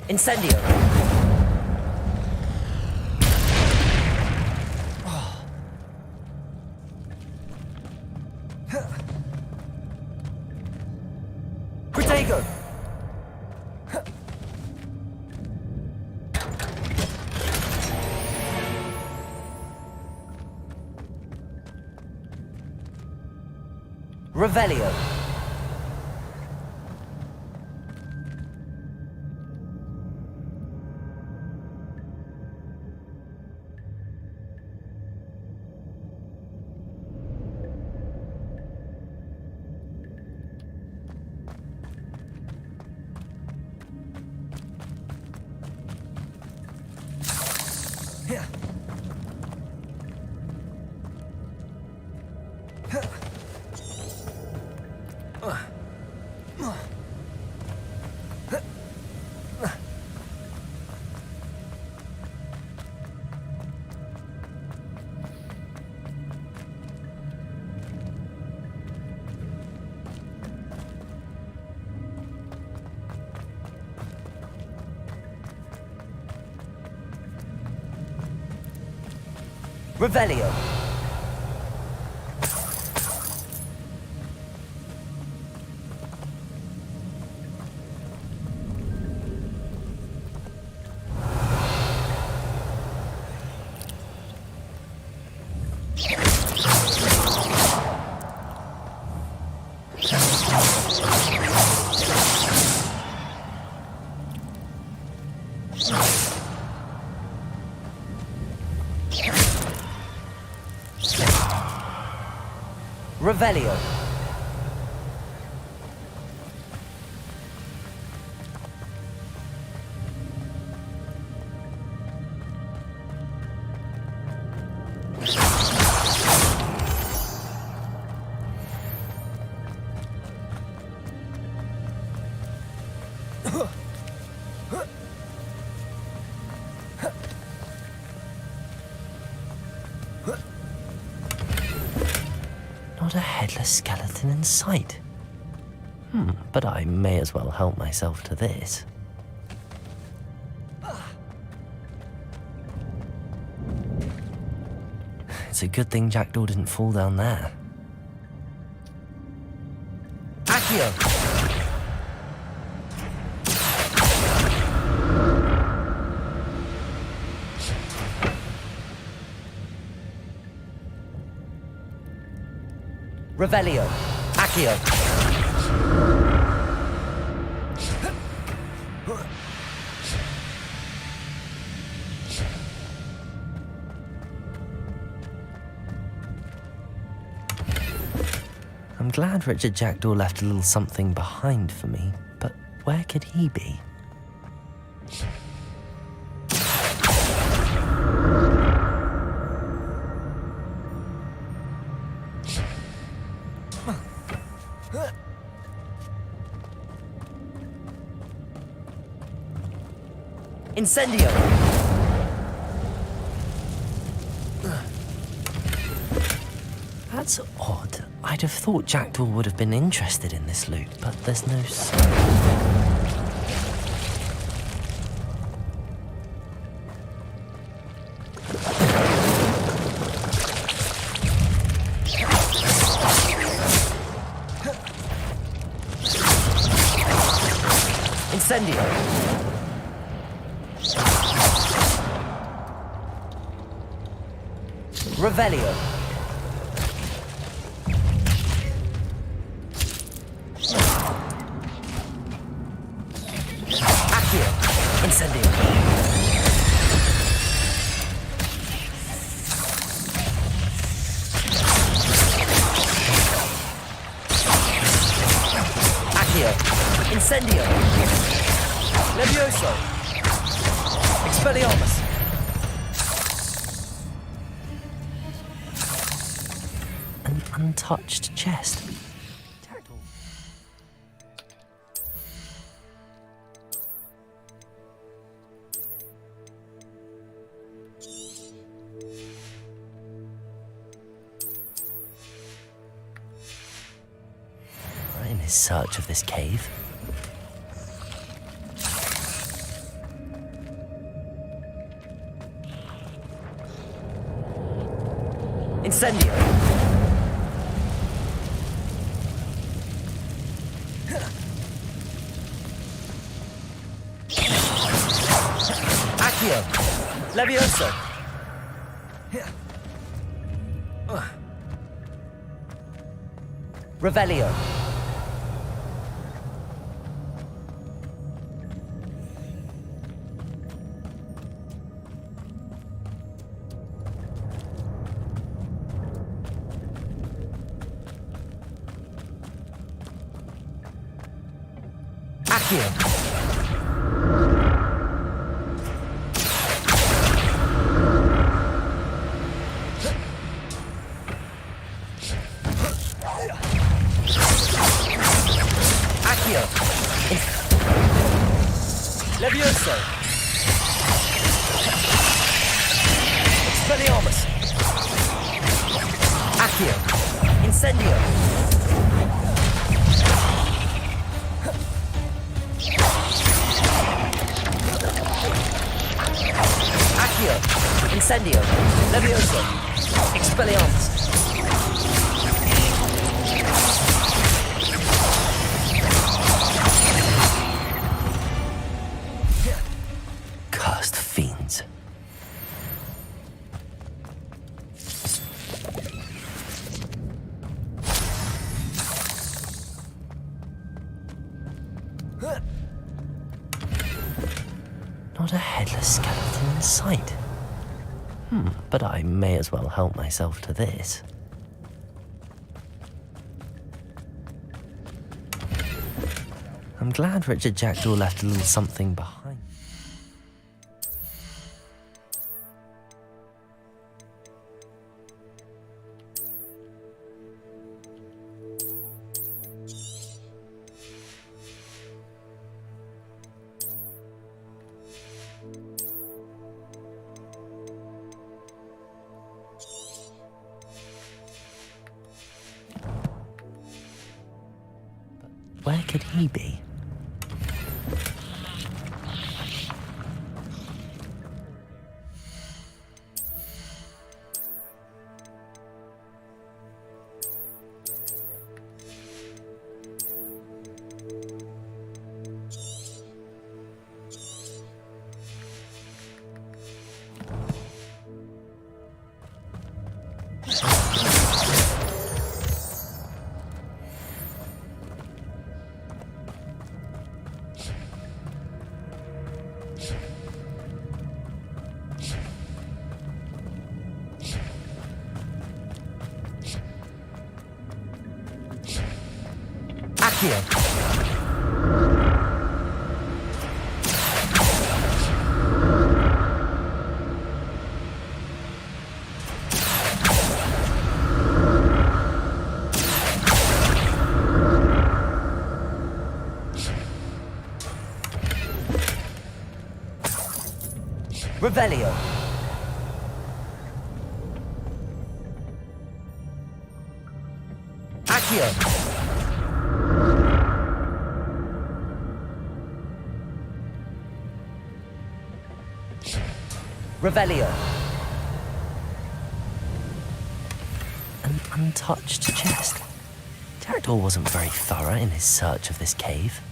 Incendio. Protego. Revelio. Revelio. Revelio. Not a headless skeleton in sight. But I may as well help myself to this. It's a good thing Jackdaw didn't fall down there. Accio! Revelio. Accio. I'm glad Richard Jackdaw left a little something behind for me, but where could he be? Incendio! That's odd. I'd have thought Jackdaw would have been interested in this loot, but there's no sign. Incendio! Revelio. Accio. Incendio. Accio. Incendio. Levioso. Expelliarmus. Untouched chest. Right in his search of this cave. Incendio! Levioso. Revelio. Accio. Levioso. Expelliarmus. Accio. Incendio. Accio. Incendio. Levioso. Expelliarmus. Cursed fiends. Not a headless skeleton in sight. But I may as well help myself to this. I'm glad Richard Jackdaw left a little something behind. Where could he be? Accio. Revelio. Accio. Revelio. An untouched chest. Jackdaw wasn't very thorough in his search of this cave.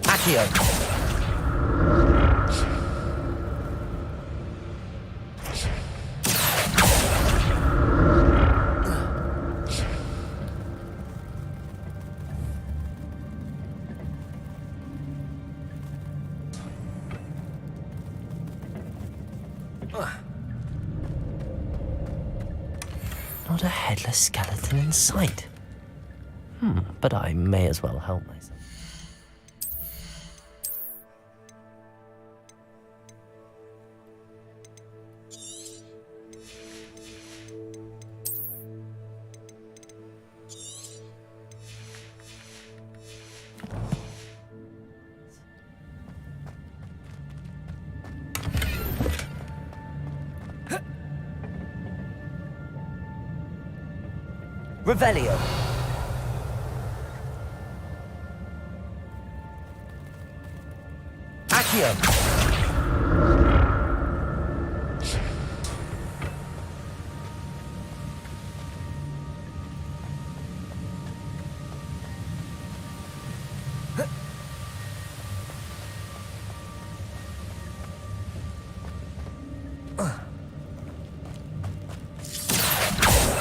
Accio. Not a headless skeleton in sight. But I may as well help myself. Revelio. Accio.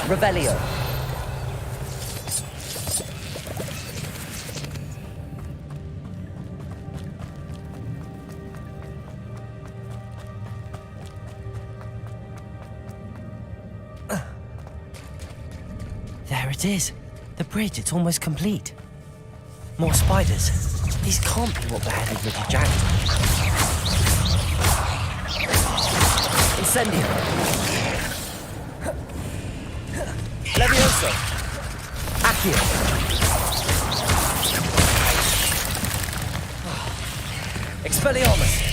Revelio. There it is. The bridge, it's almost complete. More spiders. These can't be what beheaded Richard Jackdaw. Incendio. Levioso. Accio. Expelliarmus.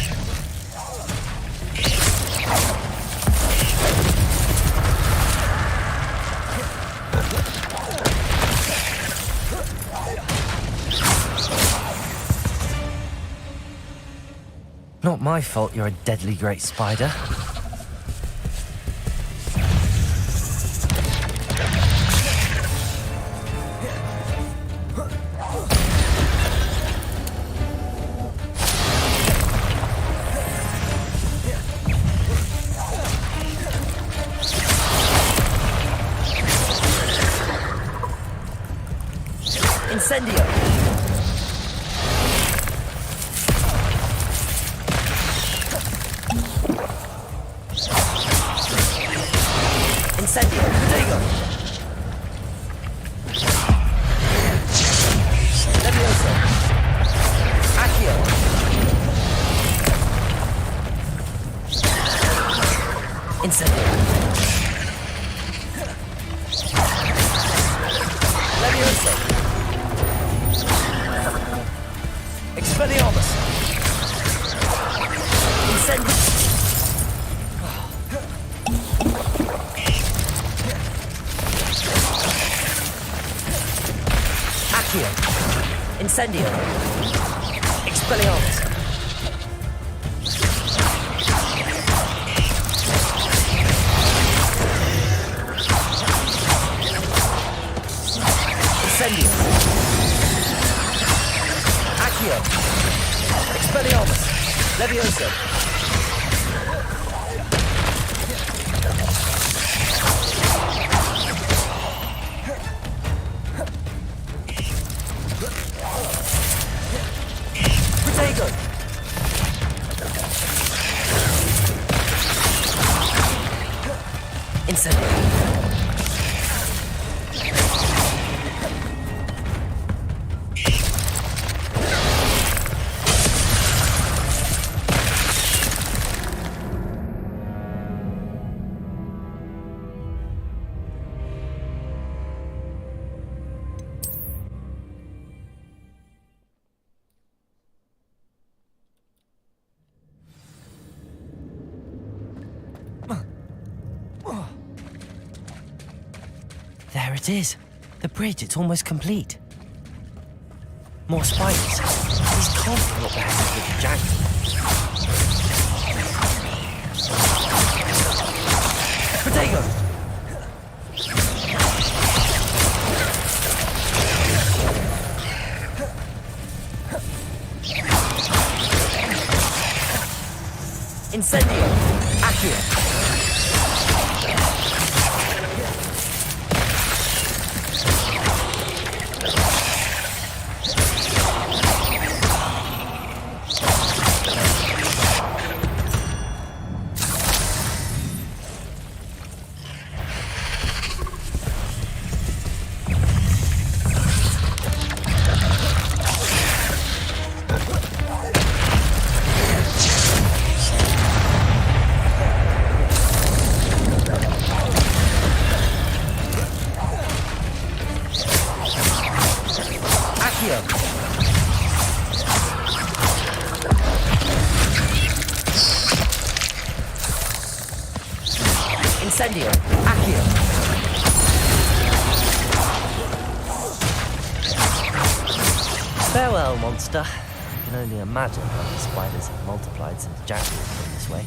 Not my fault you're a deadly great spider. Incendio. Protego. Levioso. Accio. Incendio. Levioso. Expelliarmus. Incendio. Accio. Incendio. Expelliarmus. Incendio. Accio. Expelliarmus. Levioso. Protego. Incendio. There it is. The bridge, it's almost complete. More spiders. These can't be what happened with the jacket. Protego! Incendio! Accio! Incendio! Accio! Farewell, monster. I can only imagine how the spiders have multiplied since Jack walked in this way.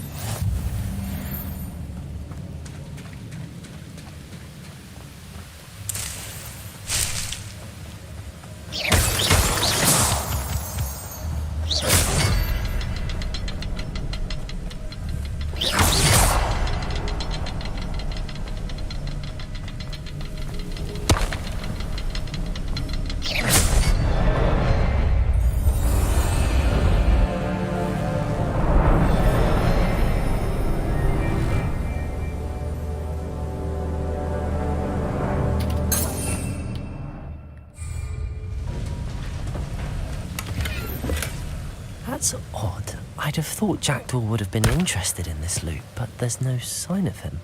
That's odd. I'd have thought Jackdaw would have been interested in this loot, but there's no sign of him.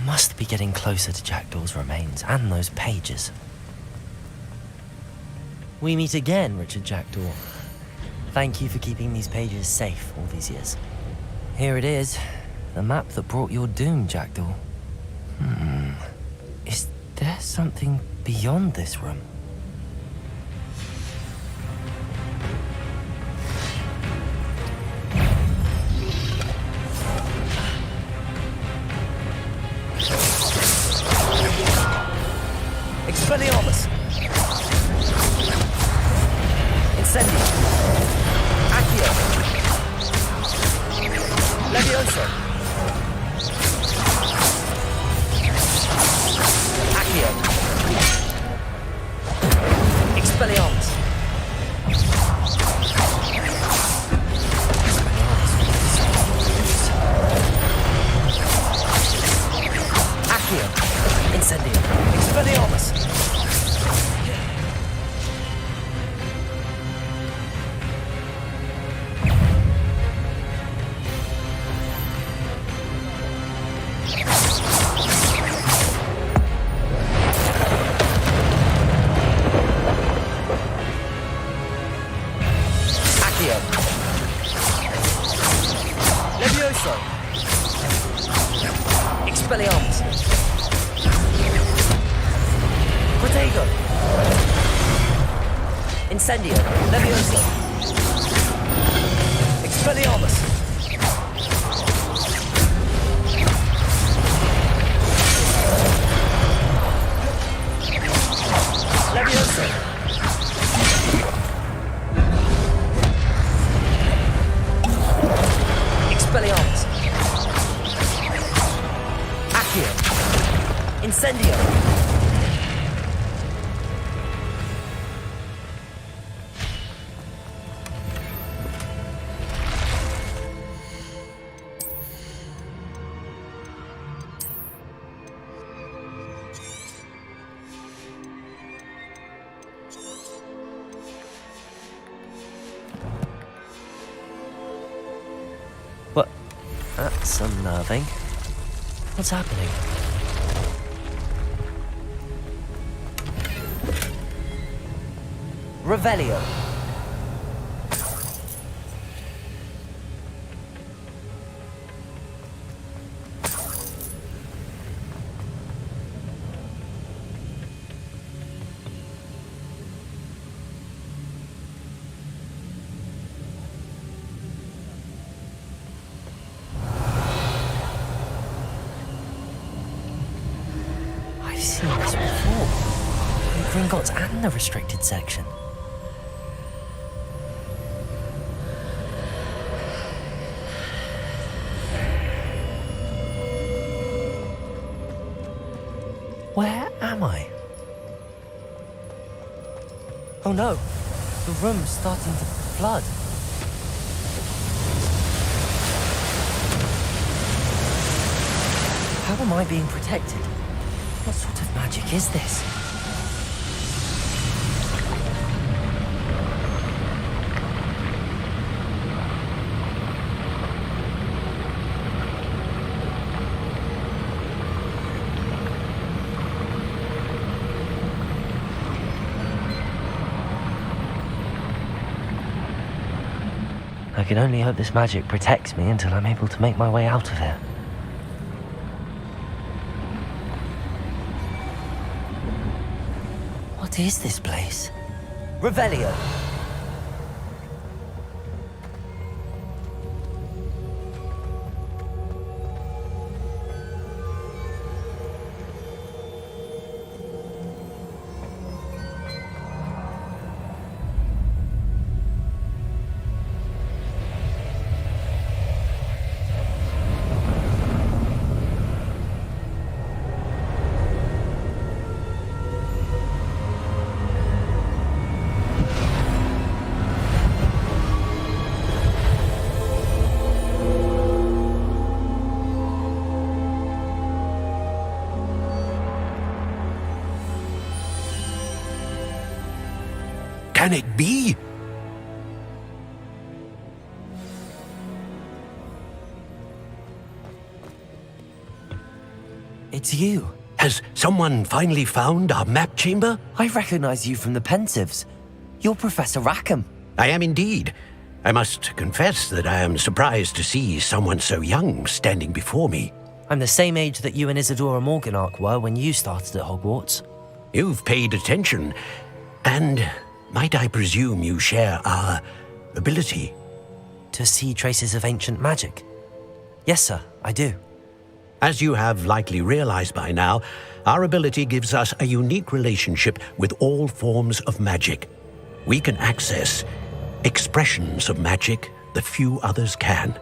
Must be getting closer to Jackdaw's remains and those pages. We meet again, Richard Jackdaw. Thank you for keeping these pages safe all these years. Here it is, the map that brought your doom, Jackdaw. Is there something beyond this room? Expelliarmus! Incendio! Accio! Levioso! Accio! Incendio. Levioso. Expelliarmus. Levioso. Expelliarmus. Accio. Incendio. What? That's unnerving. What's happening? Revelio. I've seen this before. In Gringotts and the restricted section. Where am I? Oh no, the room's starting to flood. How am I being protected? What sort of magic is this? I can only hope this magic protects me until I'm able to make my way out of here. What is this place? Revelio. Can it be? It's you. Has someone finally found our map chamber? I recognize you from the Pensieves. You're Professor Rackham. I am indeed. I must confess that I am surprised to see someone so young standing before me. I'm the same age that you and Isadora Morganach were when you started at Hogwarts. You've paid attention, and might I presume you share our ability? To see traces of ancient magic? Yes, sir, I do. As you have likely realized by now, our ability gives us a unique relationship with all forms of magic. We can access expressions of magic that few others can.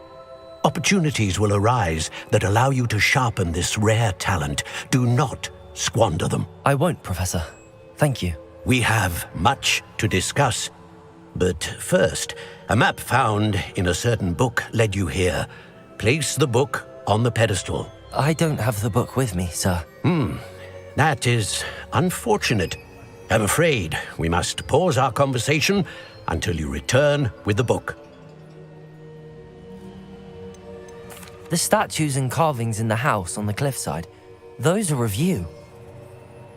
Opportunities will arise that allow you to sharpen this rare talent. Do not squander them. I won't, Professor. Thank you. We have much to discuss. But first, a map found in a certain book led you here. Place the book on the pedestal. I don't have the book with me, sir. That is unfortunate. I'm afraid we must pause our conversation until you return with the book. The statues and carvings in the house on the cliffside, those are of you.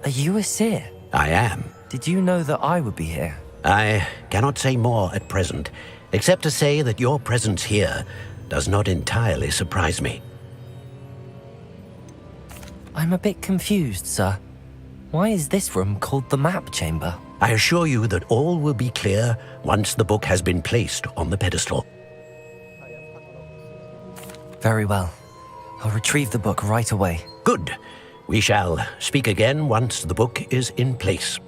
Are you a seer? I am. Did you know that I would be here? I cannot say more at present, except to say that your presence here does not entirely surprise me. I'm a bit confused, sir. Why is this room called the map chamber? I assure you that all will be clear once the book has been placed on the pedestal. Very well. I'll retrieve the book right away. Good. We shall speak again once the book is in place.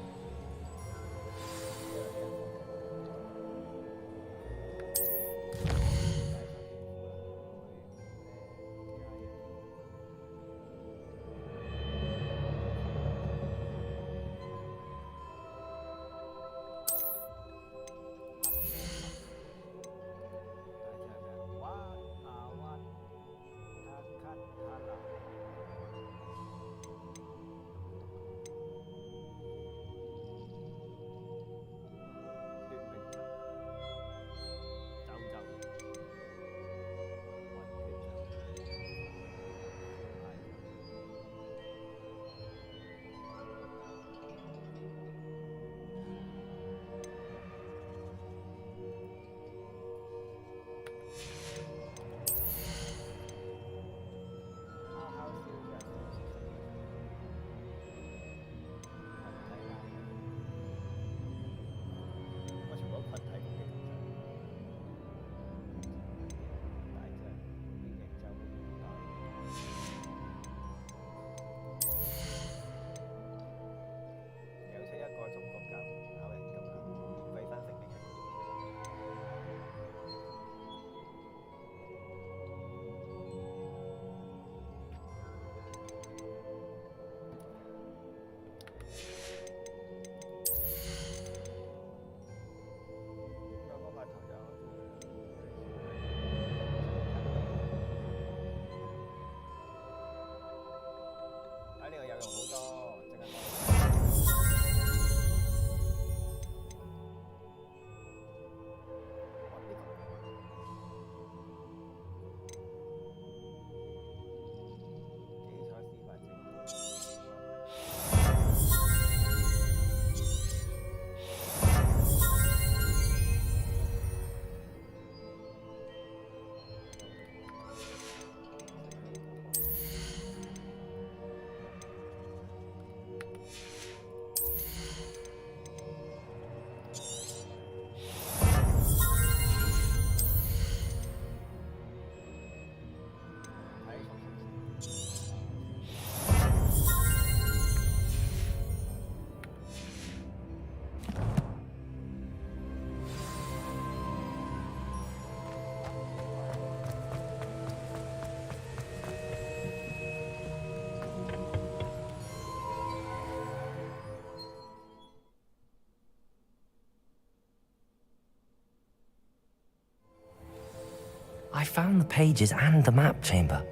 I found the pages and the map chamber.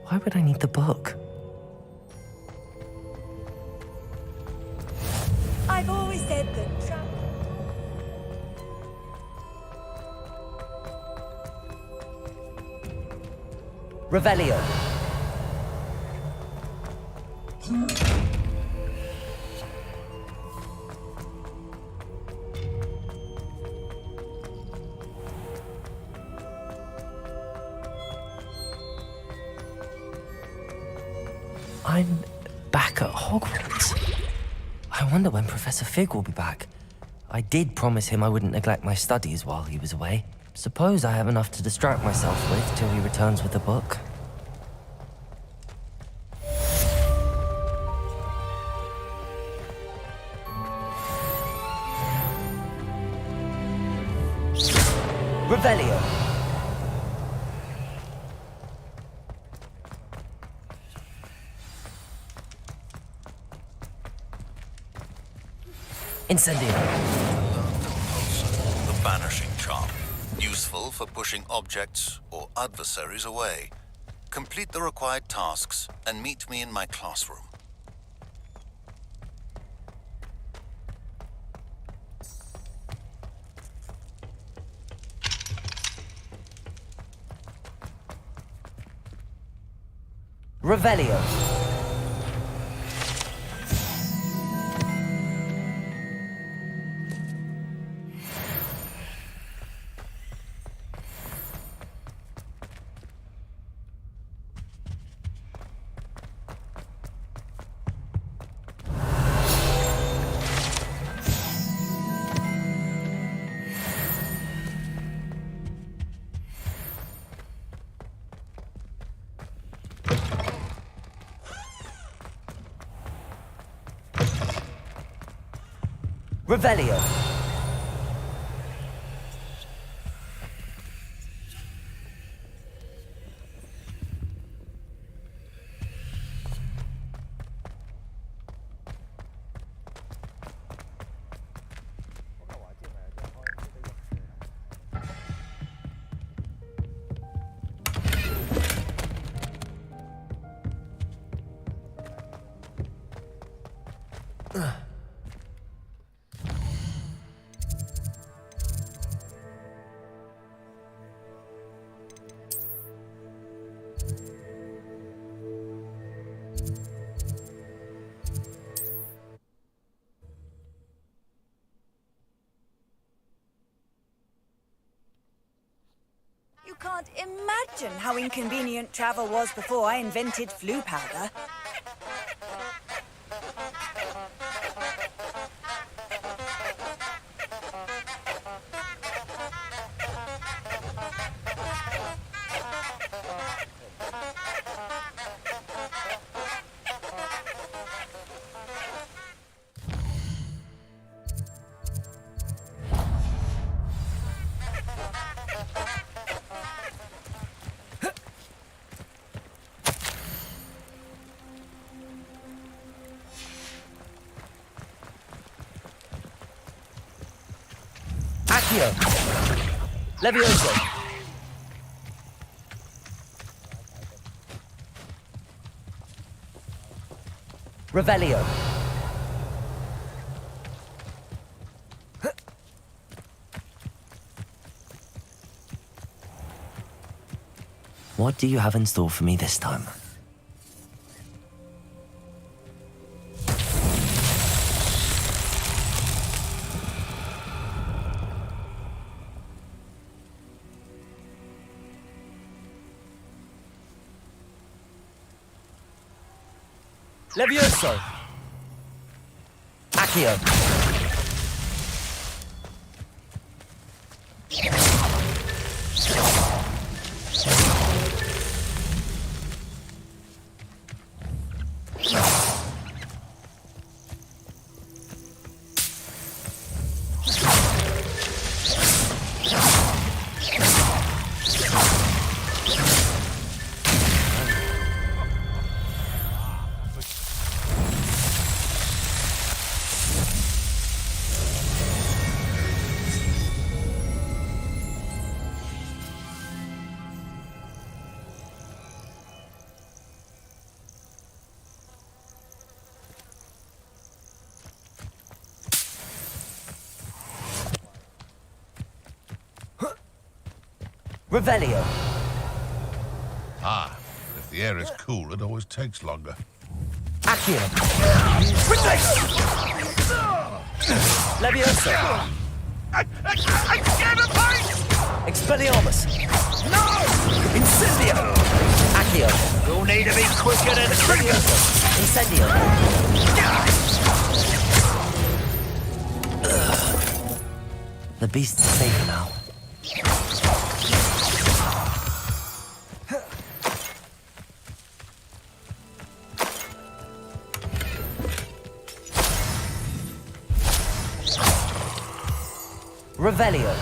Why would I need the book? I've always said that Revelio. I'm back at Hogwarts. I wonder when Professor Fig will be back. I did promise him I wouldn't neglect my studies while he was away. Suppose I have enough to distract myself with till he returns with the book. Revelio. Incendio. The Banishing Charm. Useful for pushing objects or adversaries away. Complete the required tasks and meet me in my classroom. Revelio. Revelio. You can't imagine how inconvenient travel was before I invented flu powder. Accio. Levioso. Revelio. What do you have in store for me this time? Levioso. Accio. Revelio. Ah, if the air is cool, it always takes longer. Accio. Levioso. I gave a fight! Expelliarmus. No! Incendio. Accio. You'll need to be quicker than Levioso. Incendio. The beast's safe now. Revelio.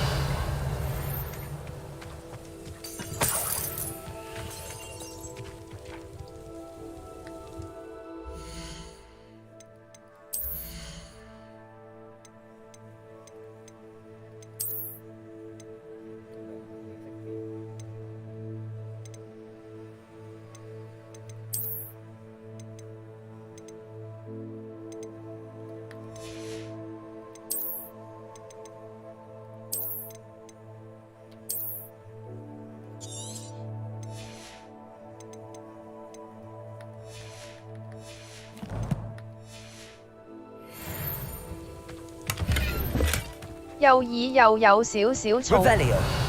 Revelio.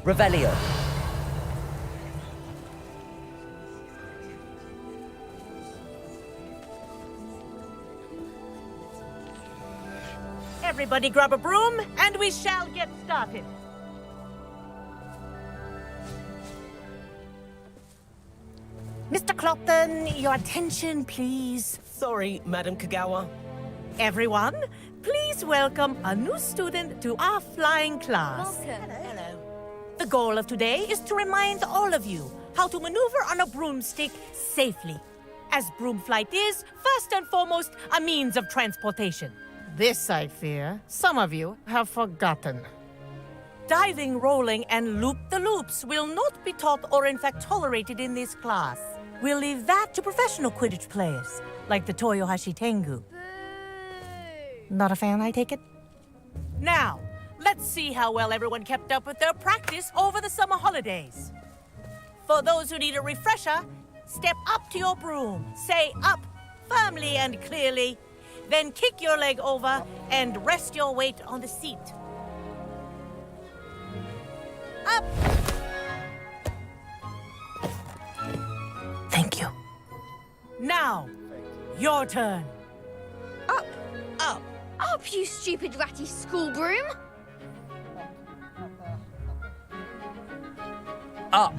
Revelio. Everybody grab a broom, and we shall get started. Mr. Clopton, your attention, please. Sorry, Madam Kagawa. Everyone, please welcome a new student to our flying class. Hello. The goal of today is to remind all of you how to maneuver on a broomstick safely, as broom flight is, first and foremost, a means of transportation. This, I fear, some of you have forgotten. Diving, rolling, and loop-the-loops will not be taught or in fact tolerated in this class. We'll leave that to professional Quidditch players, like the Toyohashi Tengu. Not a fan, I take it? Now, let's see how well everyone kept up with their practice over the summer holidays. For those who need a refresher, step up to your broom, say up firmly and clearly, then kick your leg over and rest your weight on the seat. Up! Thank you. Now, your turn. Up, up, up, you stupid ratty school broom! Up.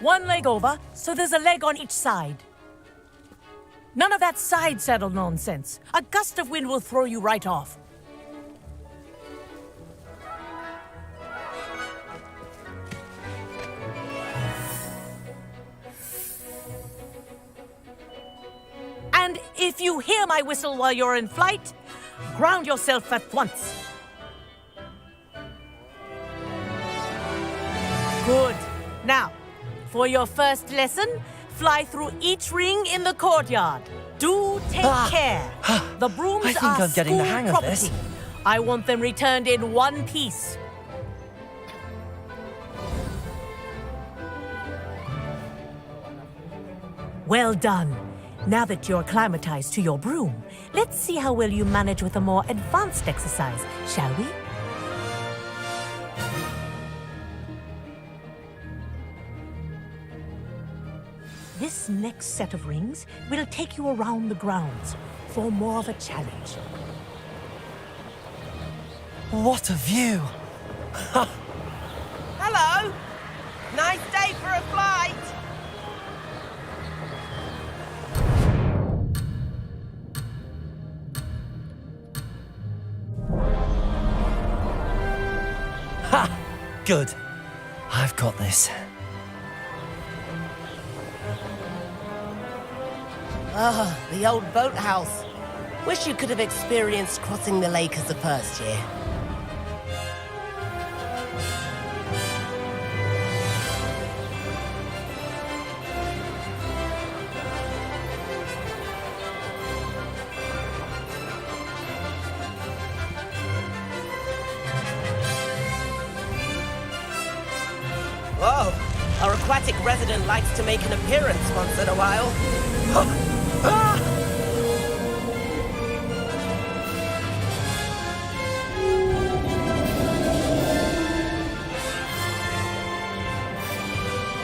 One leg over, so there's a leg on each side. None of that side saddle nonsense. A gust of wind will throw you right off. And if you hear my whistle while you're in flight, ground yourself at once. Good. Now, for your first lesson, fly through each ring in the courtyard. Do take care. The brooms I think are I'm getting the school hang of property. this. I want them returned in one piece. Well done. Now that you're acclimatized to your broom, let's see how well you manage with a more advanced exercise, shall we? This next set of rings will take you around the grounds for more of a challenge. What a view! Hello! Nice day for a flight! Ha! Good. I've got this. Ah, the old boathouse. Wish you could have experienced crossing the lake as a first year. Whoa, our aquatic resident likes to make an appearance once in a while.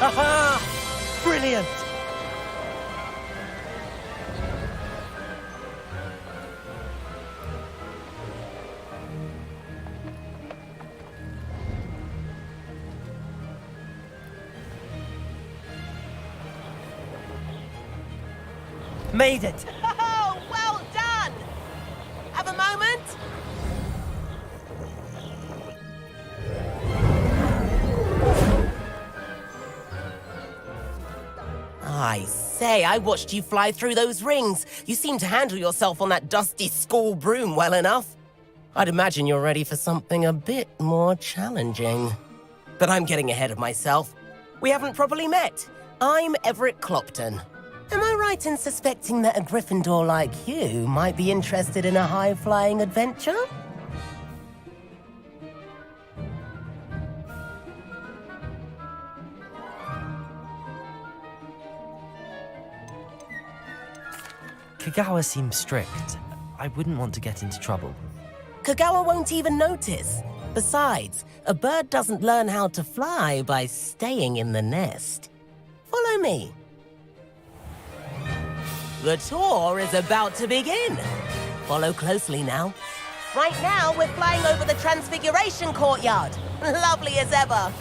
Aha! Brilliant! Made it! Oh, well done! Have a moment? I say, I watched you fly through those rings. You seem to handle yourself on that dusty school broom well enough. I'd imagine you're ready for something a bit more challenging. But I'm getting ahead of myself. We haven't properly met. I'm Everett Clopton. Am I right in suspecting that a Gryffindor like you might be interested in a high-flying adventure? Kagawa seems strict. I wouldn't want to get into trouble. Kagawa won't even notice. Besides, a bird doesn't learn how to fly by staying in the nest. Follow me. The tour is about to begin. Follow closely now. Right now, we're flying over the Transfiguration Courtyard. Lovely as ever.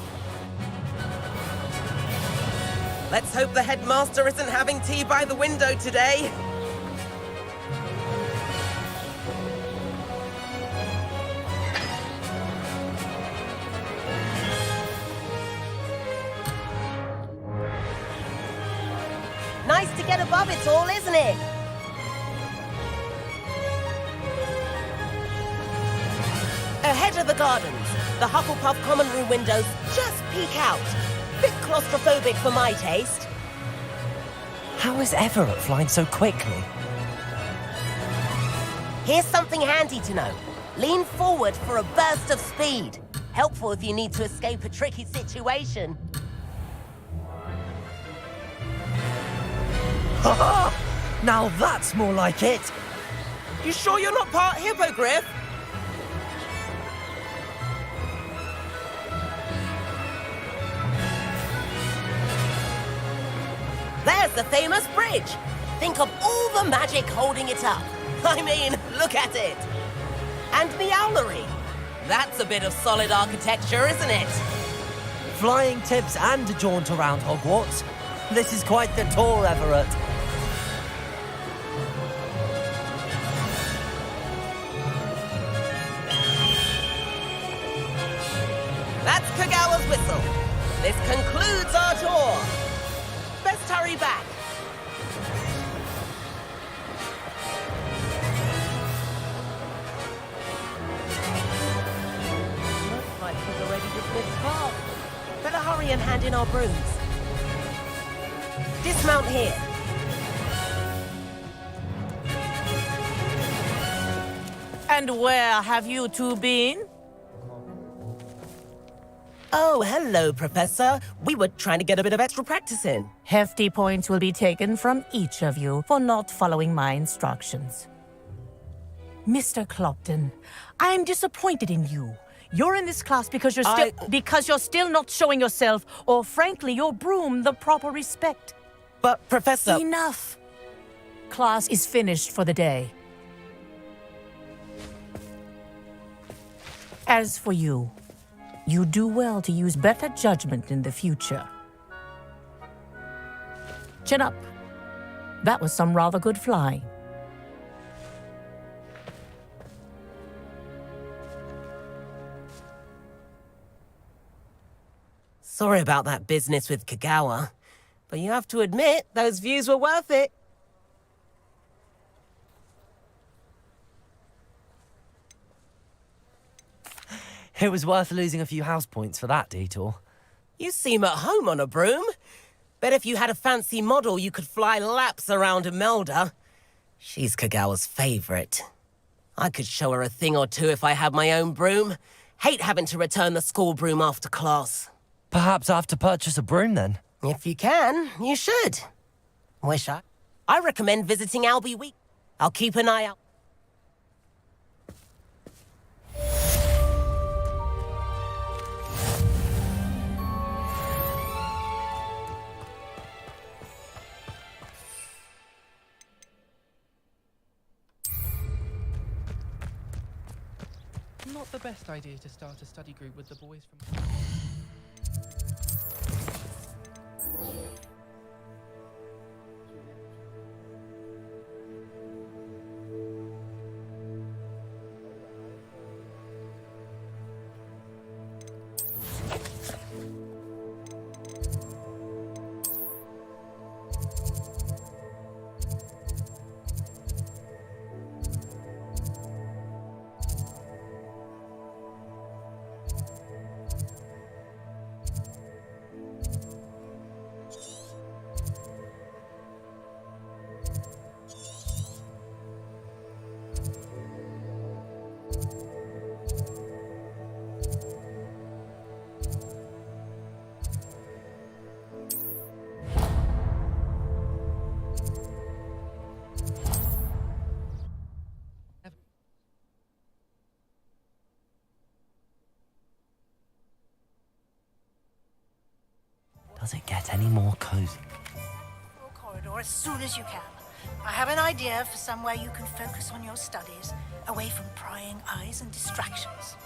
Let's hope the headmaster isn't having tea by the window today. Nice to get above it all, isn't it? Ahead of the gardens, the Hufflepuff common room windows just peek out. Bit claustrophobic for my taste. How is Everett flying so quickly? Here's something handy to know. Lean forward for a burst of speed. Helpful if you need to escape a tricky situation. Now that's more like it! You sure you're not part hippogriff? There's the famous bridge. Think of all the magic holding it up. I mean, look at it. And the owlery. That's a bit of solid architecture, isn't it? Flying tips and a jaunt around Hogwarts. This is quite the tour, Everett. That's Kagawa's whistle. This concludes our tour. Best hurry back. Looks like we've already dismissed class. Better hurry and hand in our brooms. Dismount here. And where have you two been? Oh, hello, Professor. We were trying to get a bit of extra practice in. Hefty points will be taken from each of you for not following my instructions. Mr. Clopton, I'm disappointed in you. You're in this class because you're still not showing yourself, or frankly, your broom, the proper respect. But, Professor... Enough! Class is finished for the day. As for you, you do well to use better judgment in the future. Chin up. That was some rather good flying. Sorry about that business with Kagawa, but you have to admit, those views were worth it. It was worth losing a few house points for that detour. You seem at home on a broom. Bet if you had a fancy model, you could fly laps around Imelda. She's Kagawa's favorite. I could show her a thing or two if I had my own broom. Hate having to return the school broom after class. Perhaps I have to purchase a broom then. If you can, you should. I recommend visiting Albie Week. I'll keep an eye out. Not the best idea to start a study group with the boys from... Does it get any more cozy? Corridor as soon as you can. I have an idea for somewhere you can focus on your studies, away from prying eyes and distractions.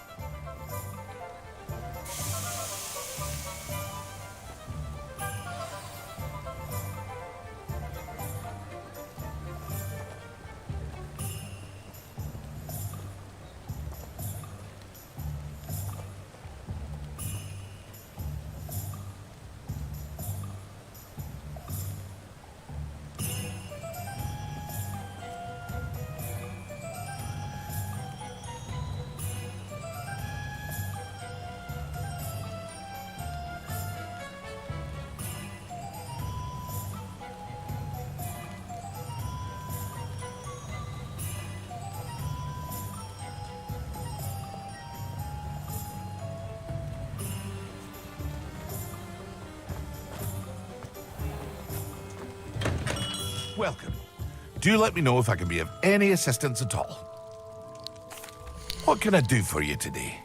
Welcome. Do let me know if I can be of any assistance at all. What can I do for you today?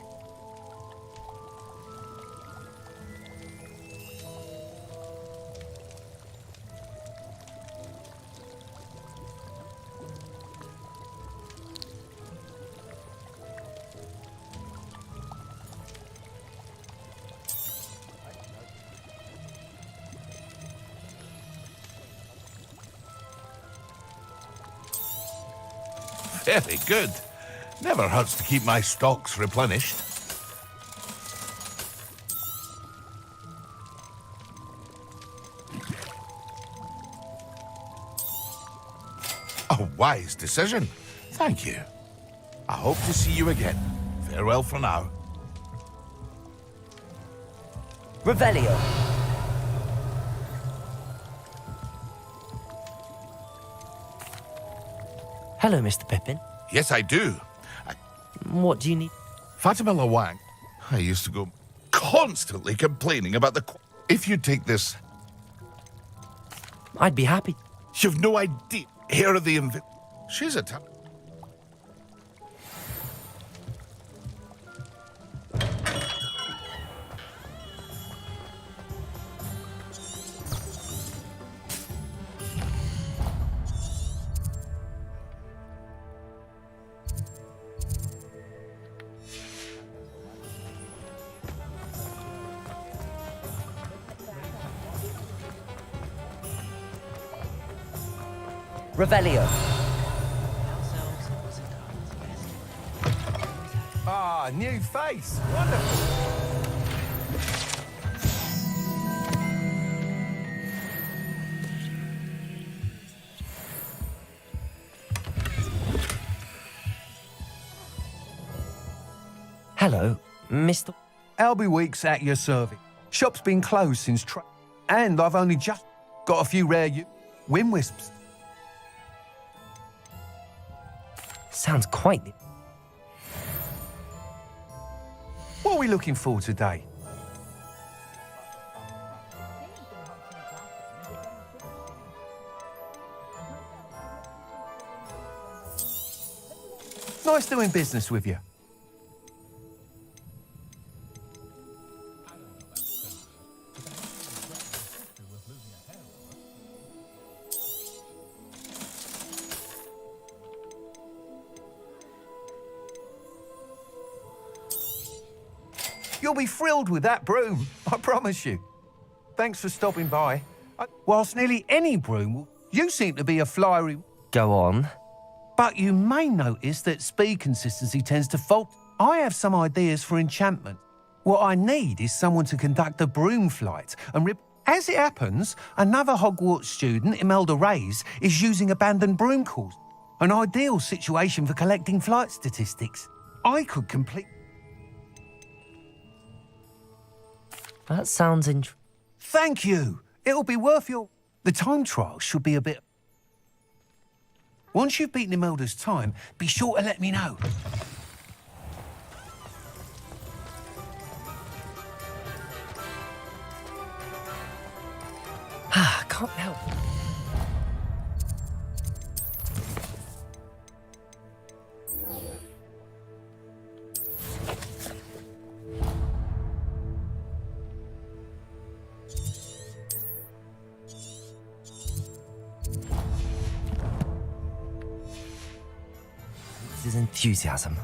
Very good. Never hurts to keep my stocks replenished. A wise decision. Thank you. I hope to see you again. Farewell for now. Revelio. Hello, Mr. Pippin. Yes, I do. What do you need? Fatima Lawang. I used to go constantly complaining about the... If you take this... I'd be happy. You've no idea. Here are the She's a talent. Revelio. Ah, new face. Wonderful. Hello, Mr. I'll be weeks at your service. Shop's been closed since and I've only just got a few rare wind wisps. Sounds quite... What are we looking for today? Nice doing business with you. You'll be thrilled with that broom, I promise you. Thanks for stopping by. Whilst nearly any broom, you seem to be a flyery... Go on. But you may notice that speed consistency tends to fault. I have some ideas for enchantment. What I need is someone to conduct a broom flight and rip... As it happens, another Hogwarts student, Imelda Reyes, is using abandoned broom calls. An ideal situation for collecting flight statistics. I could complete... That sounds interesting. Thank you. It'll be worth your... The time trial should be a bit... Once you've beaten Imelda's time, be sure to let me know. Can't help. It's his enthusiasm.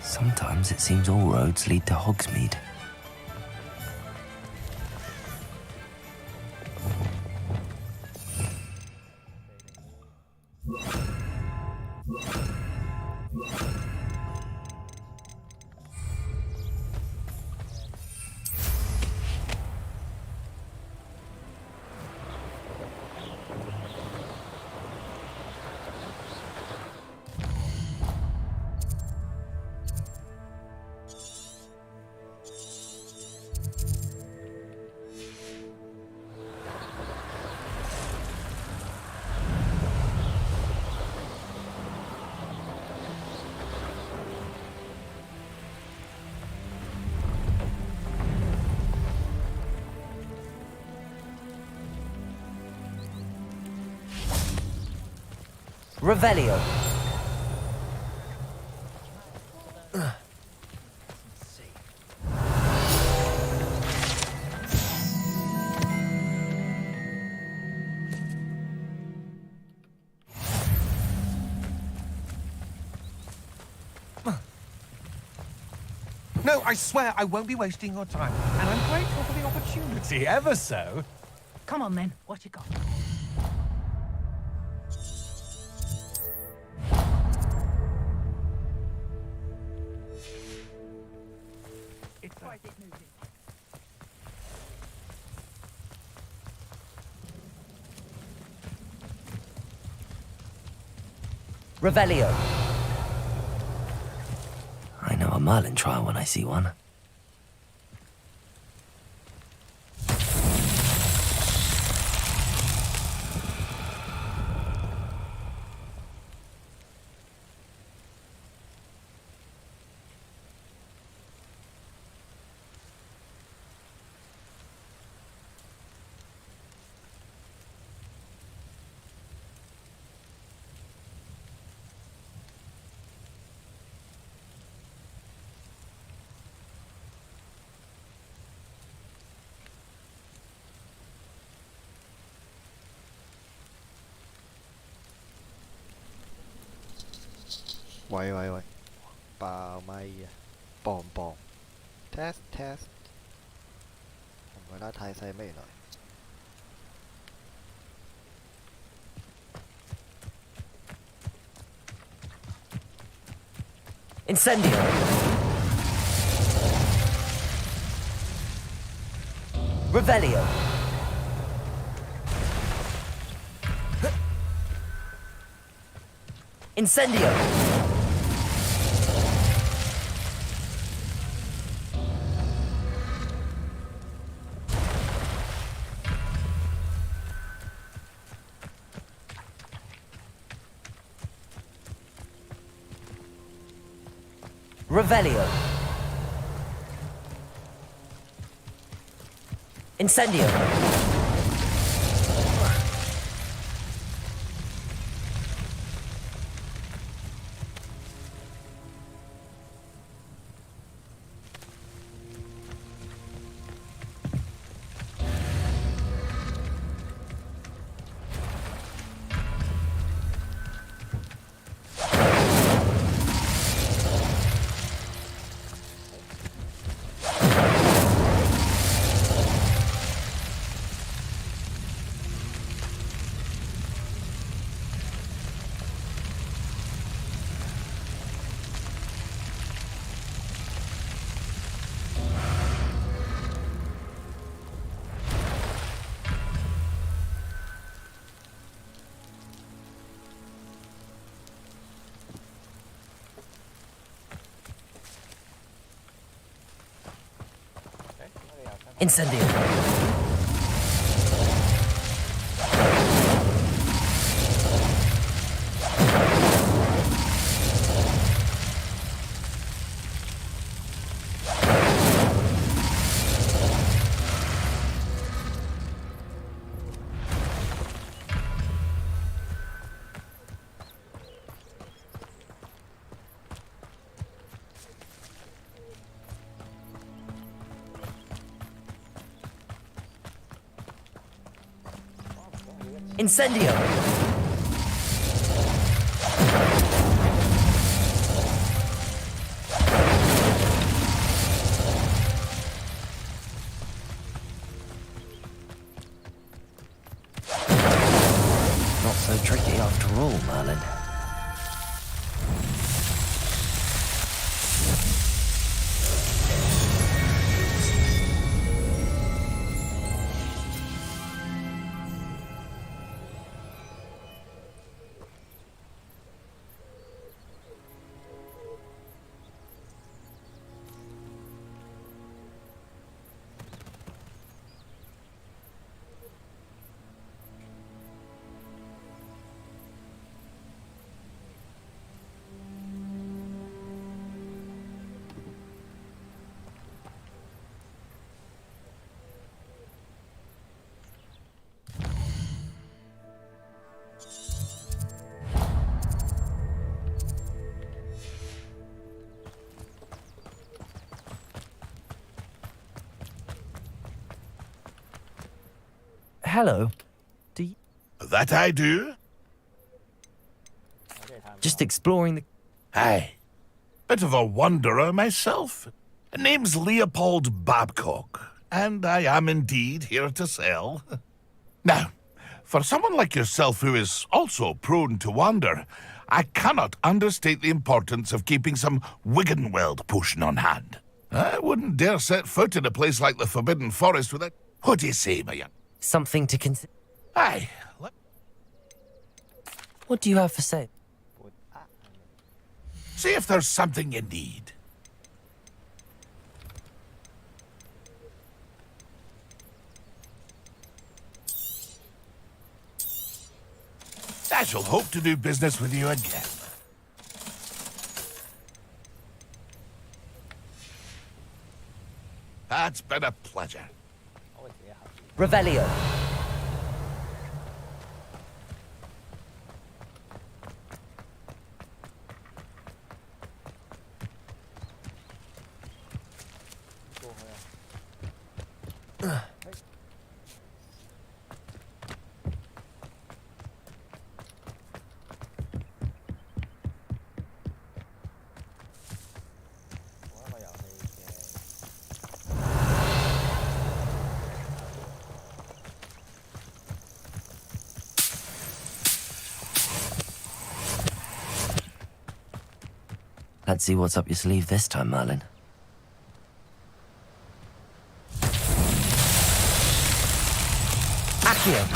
Sometimes it seems all roads lead to Hogsmeade. Revelio. No, I swear I won't be wasting your time. And I'm grateful for the opportunity, ever so. Come on, then. What you got? Revelio. I know a Merlin trial when I see one.喂，爆咪啊！磅 test， 唔係啦，太細咩原來？ Incendio. Revelio. Incendio. Revelio. Incendio. Incendio. Incendio! Not so tricky after all, Merlin. Hello. Do you... That I do? Just exploring the... Aye. Bit of a wanderer myself. Name's Leopold Babcock, and I am indeed here to sell. Now, for someone like yourself who is also prone to wander, I cannot understate the importance of keeping some Wiggenweld potion on hand. I wouldn't dare set foot in a place like the Forbidden Forest without... What do you say, my young... Something to consider. Aye. What do you have for sale? See if there's something you need. I shall hope to do business with you again. That's been a pleasure. Revelio. Let's see what's up your sleeve this time, Merlin. Accio!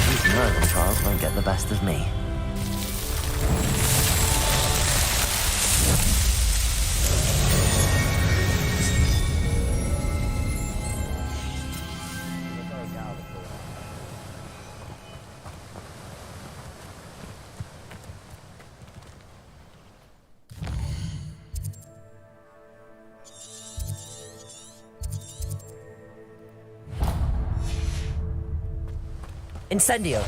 These Merlin trials won't get the best of me. Incendio!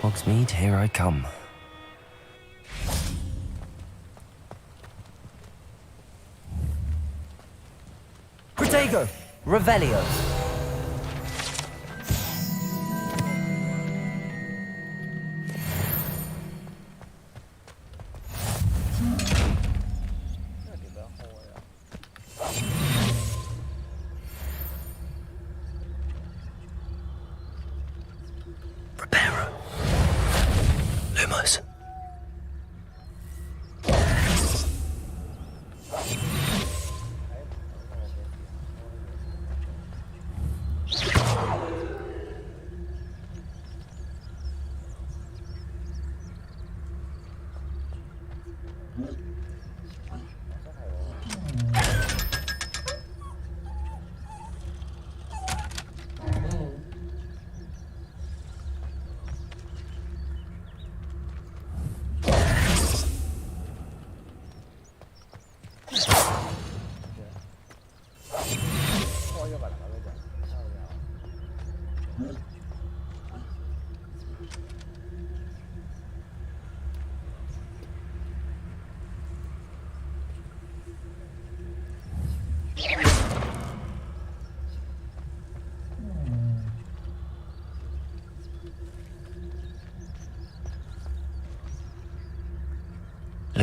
Hogsmeade, here I come. Protego! Revelio! Lumos.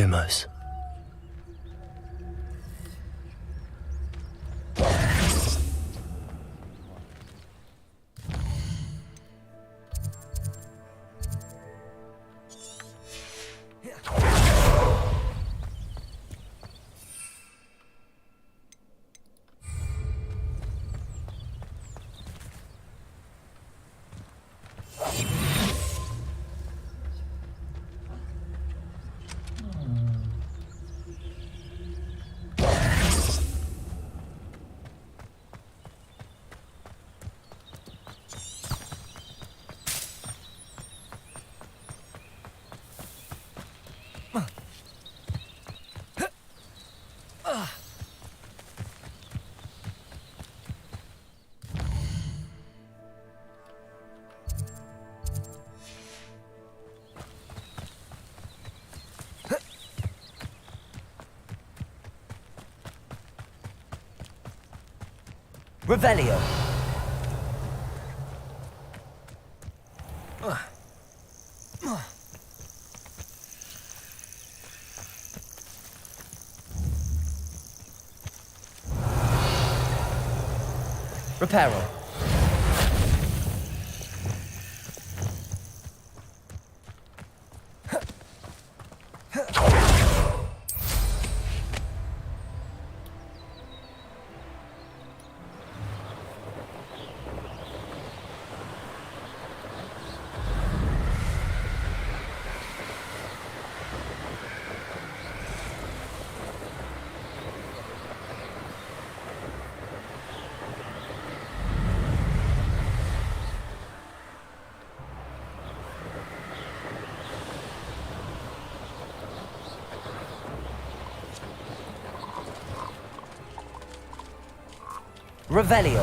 Lumos. Revelio. Reparo. Revelio.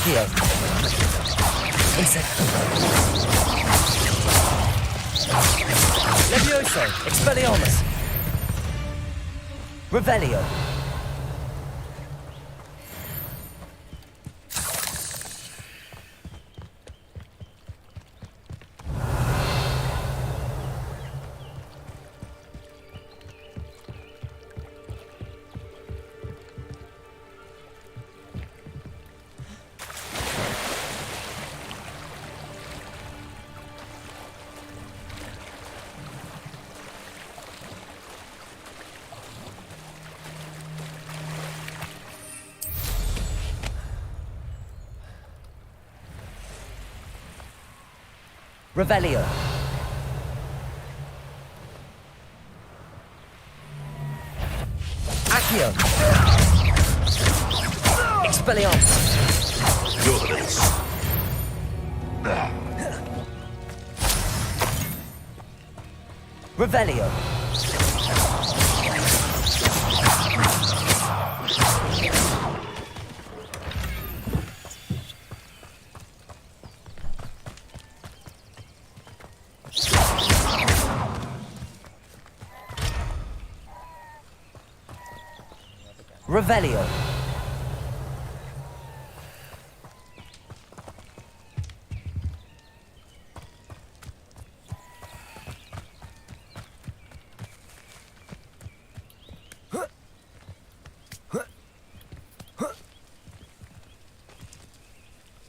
Accio. Levioso. Expelliarmus. Revelio. Revelio. Accio. Expelliarmus. Yours. Revelio. Revelio.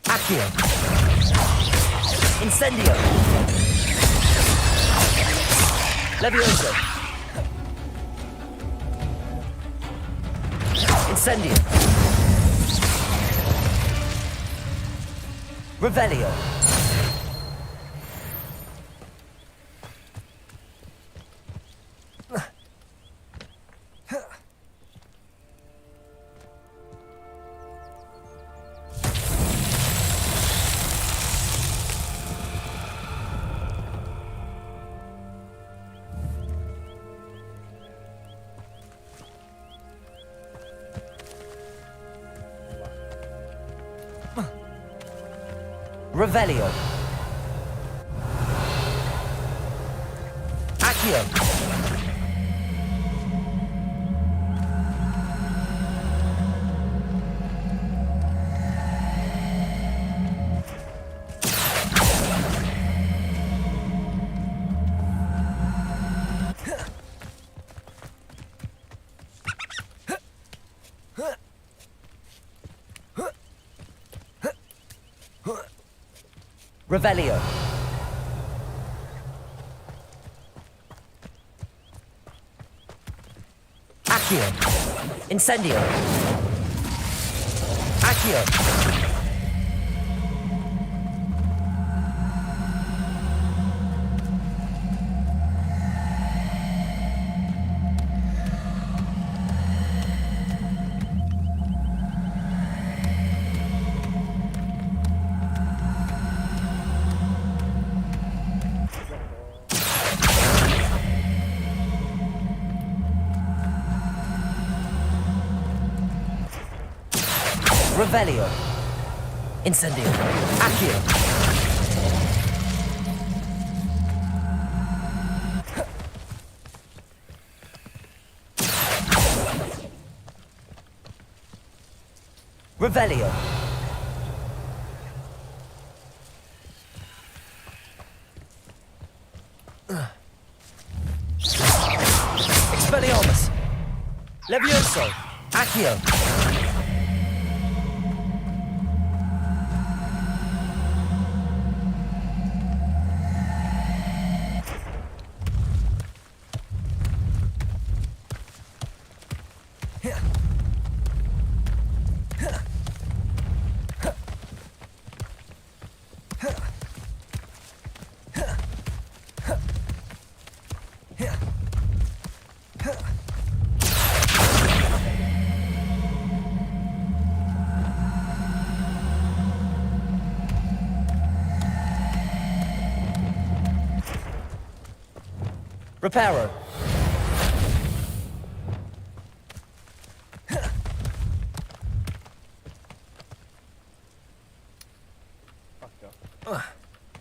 Accio. Incendio. Levioso. Incendio. Revelio. Revelio. Accio. Revelio. Accio. Incendio. Accio. Revelio. Incendio. Accio. Revelio. Expelliarmus. Levioso. Accio. Reparo.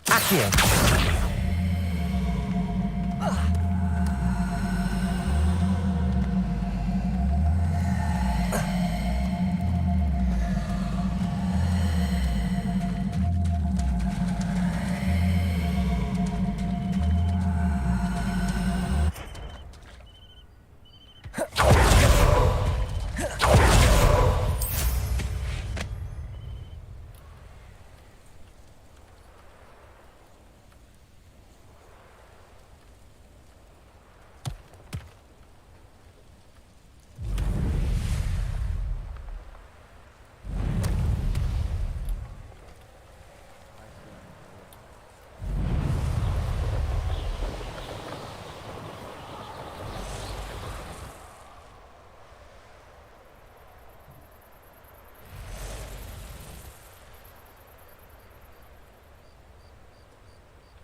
Accio.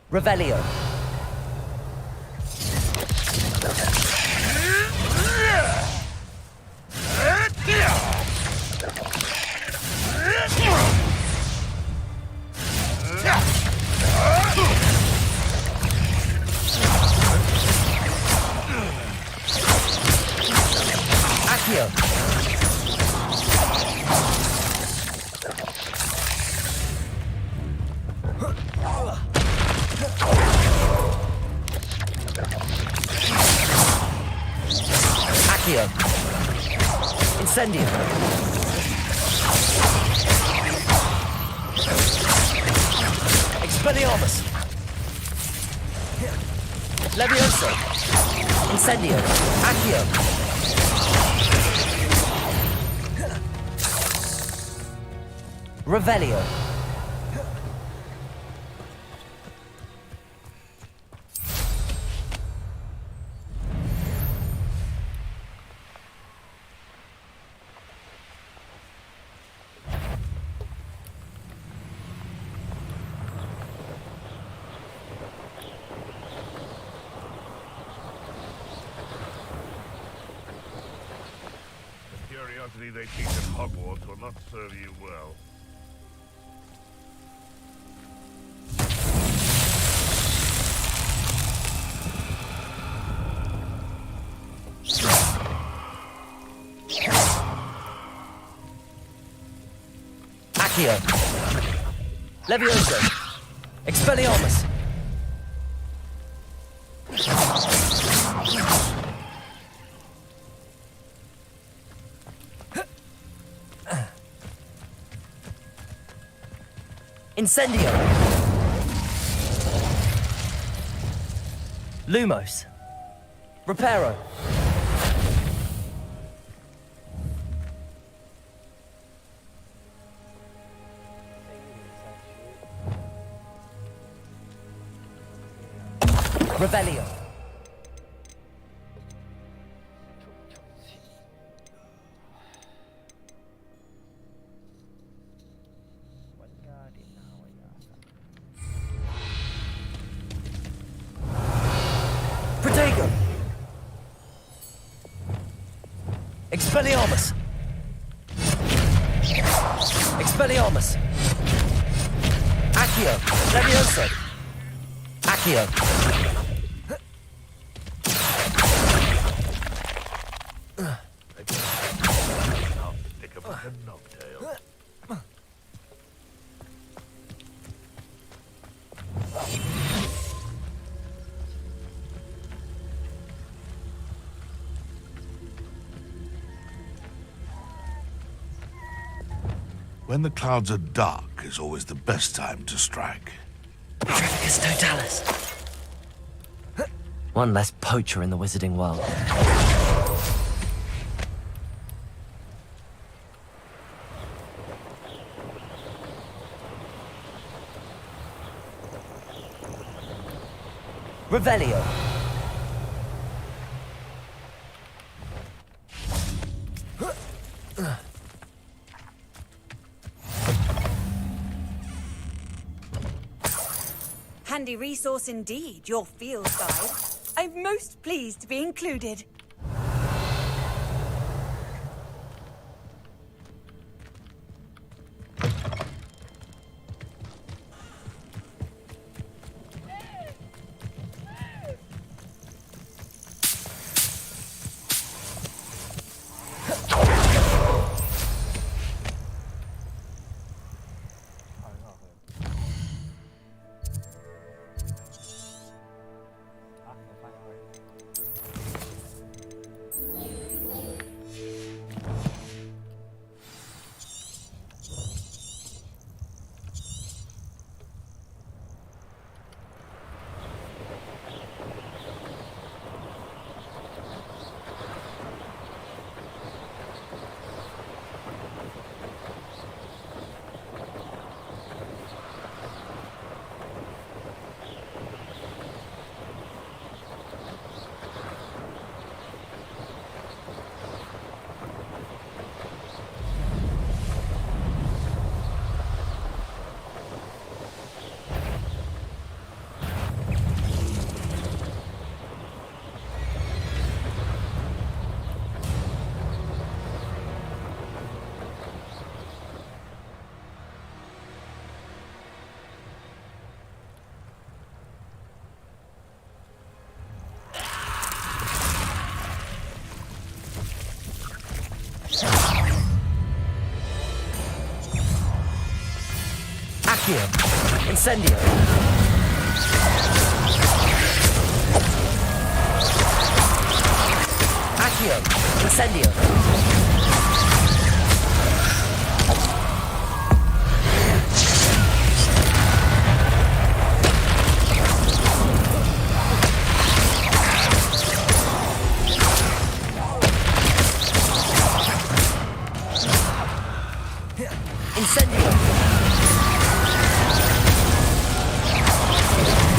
Revelio. Accio. Accio. Incendio. Expelliarmus. Levioso. Incendio. Accio. Revelio. The curiosity they teach at Hogwarts will not serve you well. Accio. Levioso. Expelliarmus. Incendio. Lumos. Reparo. Revelio. Protego. Expelliarmus. Expelliarmus. Accio. Levioso. Accio. When the clouds are dark is always the best time to strike. Petrificus Totalis. One less poacher in the wizarding world. Revelio. Handy resource indeed, your field guide. I'm most pleased to be included. Accio. Incendio. Accio. Incendio. Incendio.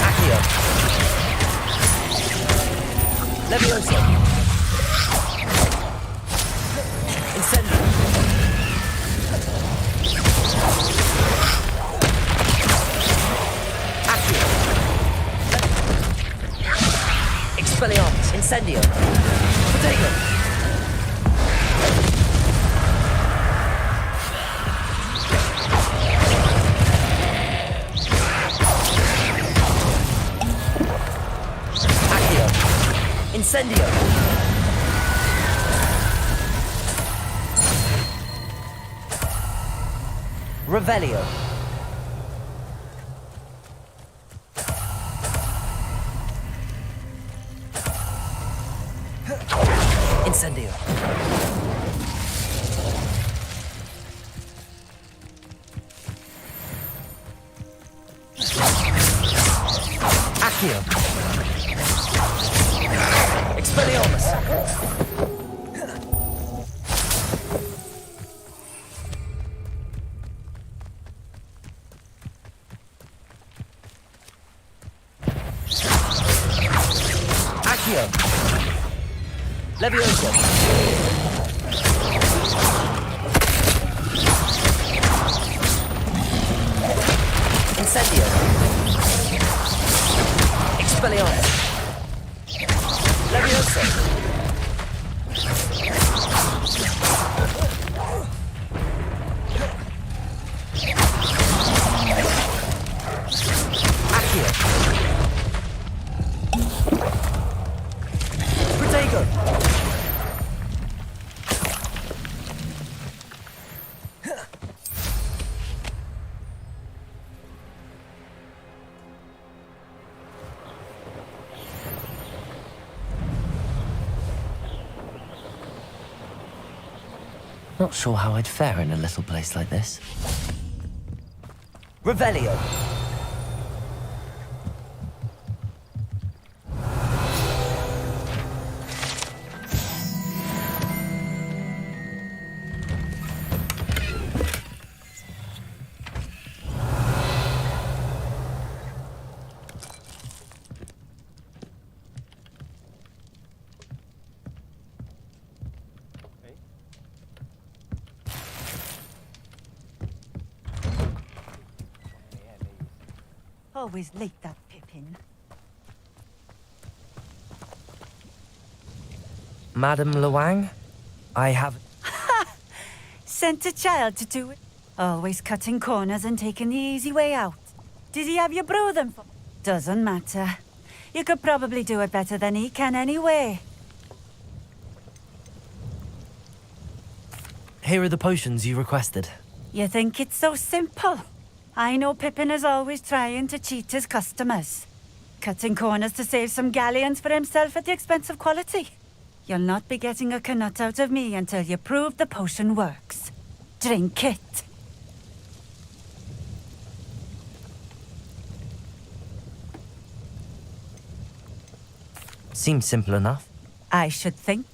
Accio. Levioso. Incendio. Accio. Expelliarmus. Incendio. Protego. Incendio. Revelio. Revelio. Incendio. Accio. Expelliarmus. Accio. Levioso. Incendio. Expelliarmus. Levioso. Accio. Protego. Not sure how I'd fare in a little place like this. Revelio. Always late, that Pippin. Madame Luang, I have... Sent a child to do it. Always cutting corners and taking the easy way out. Did he have you brew them for? Doesn't matter. You could probably do it better than he can anyway. Here are the potions you requested. You think it's so simple? I know Pippin is always trying to cheat his customers. Cutting corners to save some galleons for himself at the expense of quality. You'll not be getting a canut out of me until you prove the potion works. Drink it. Seems simple enough. I should think.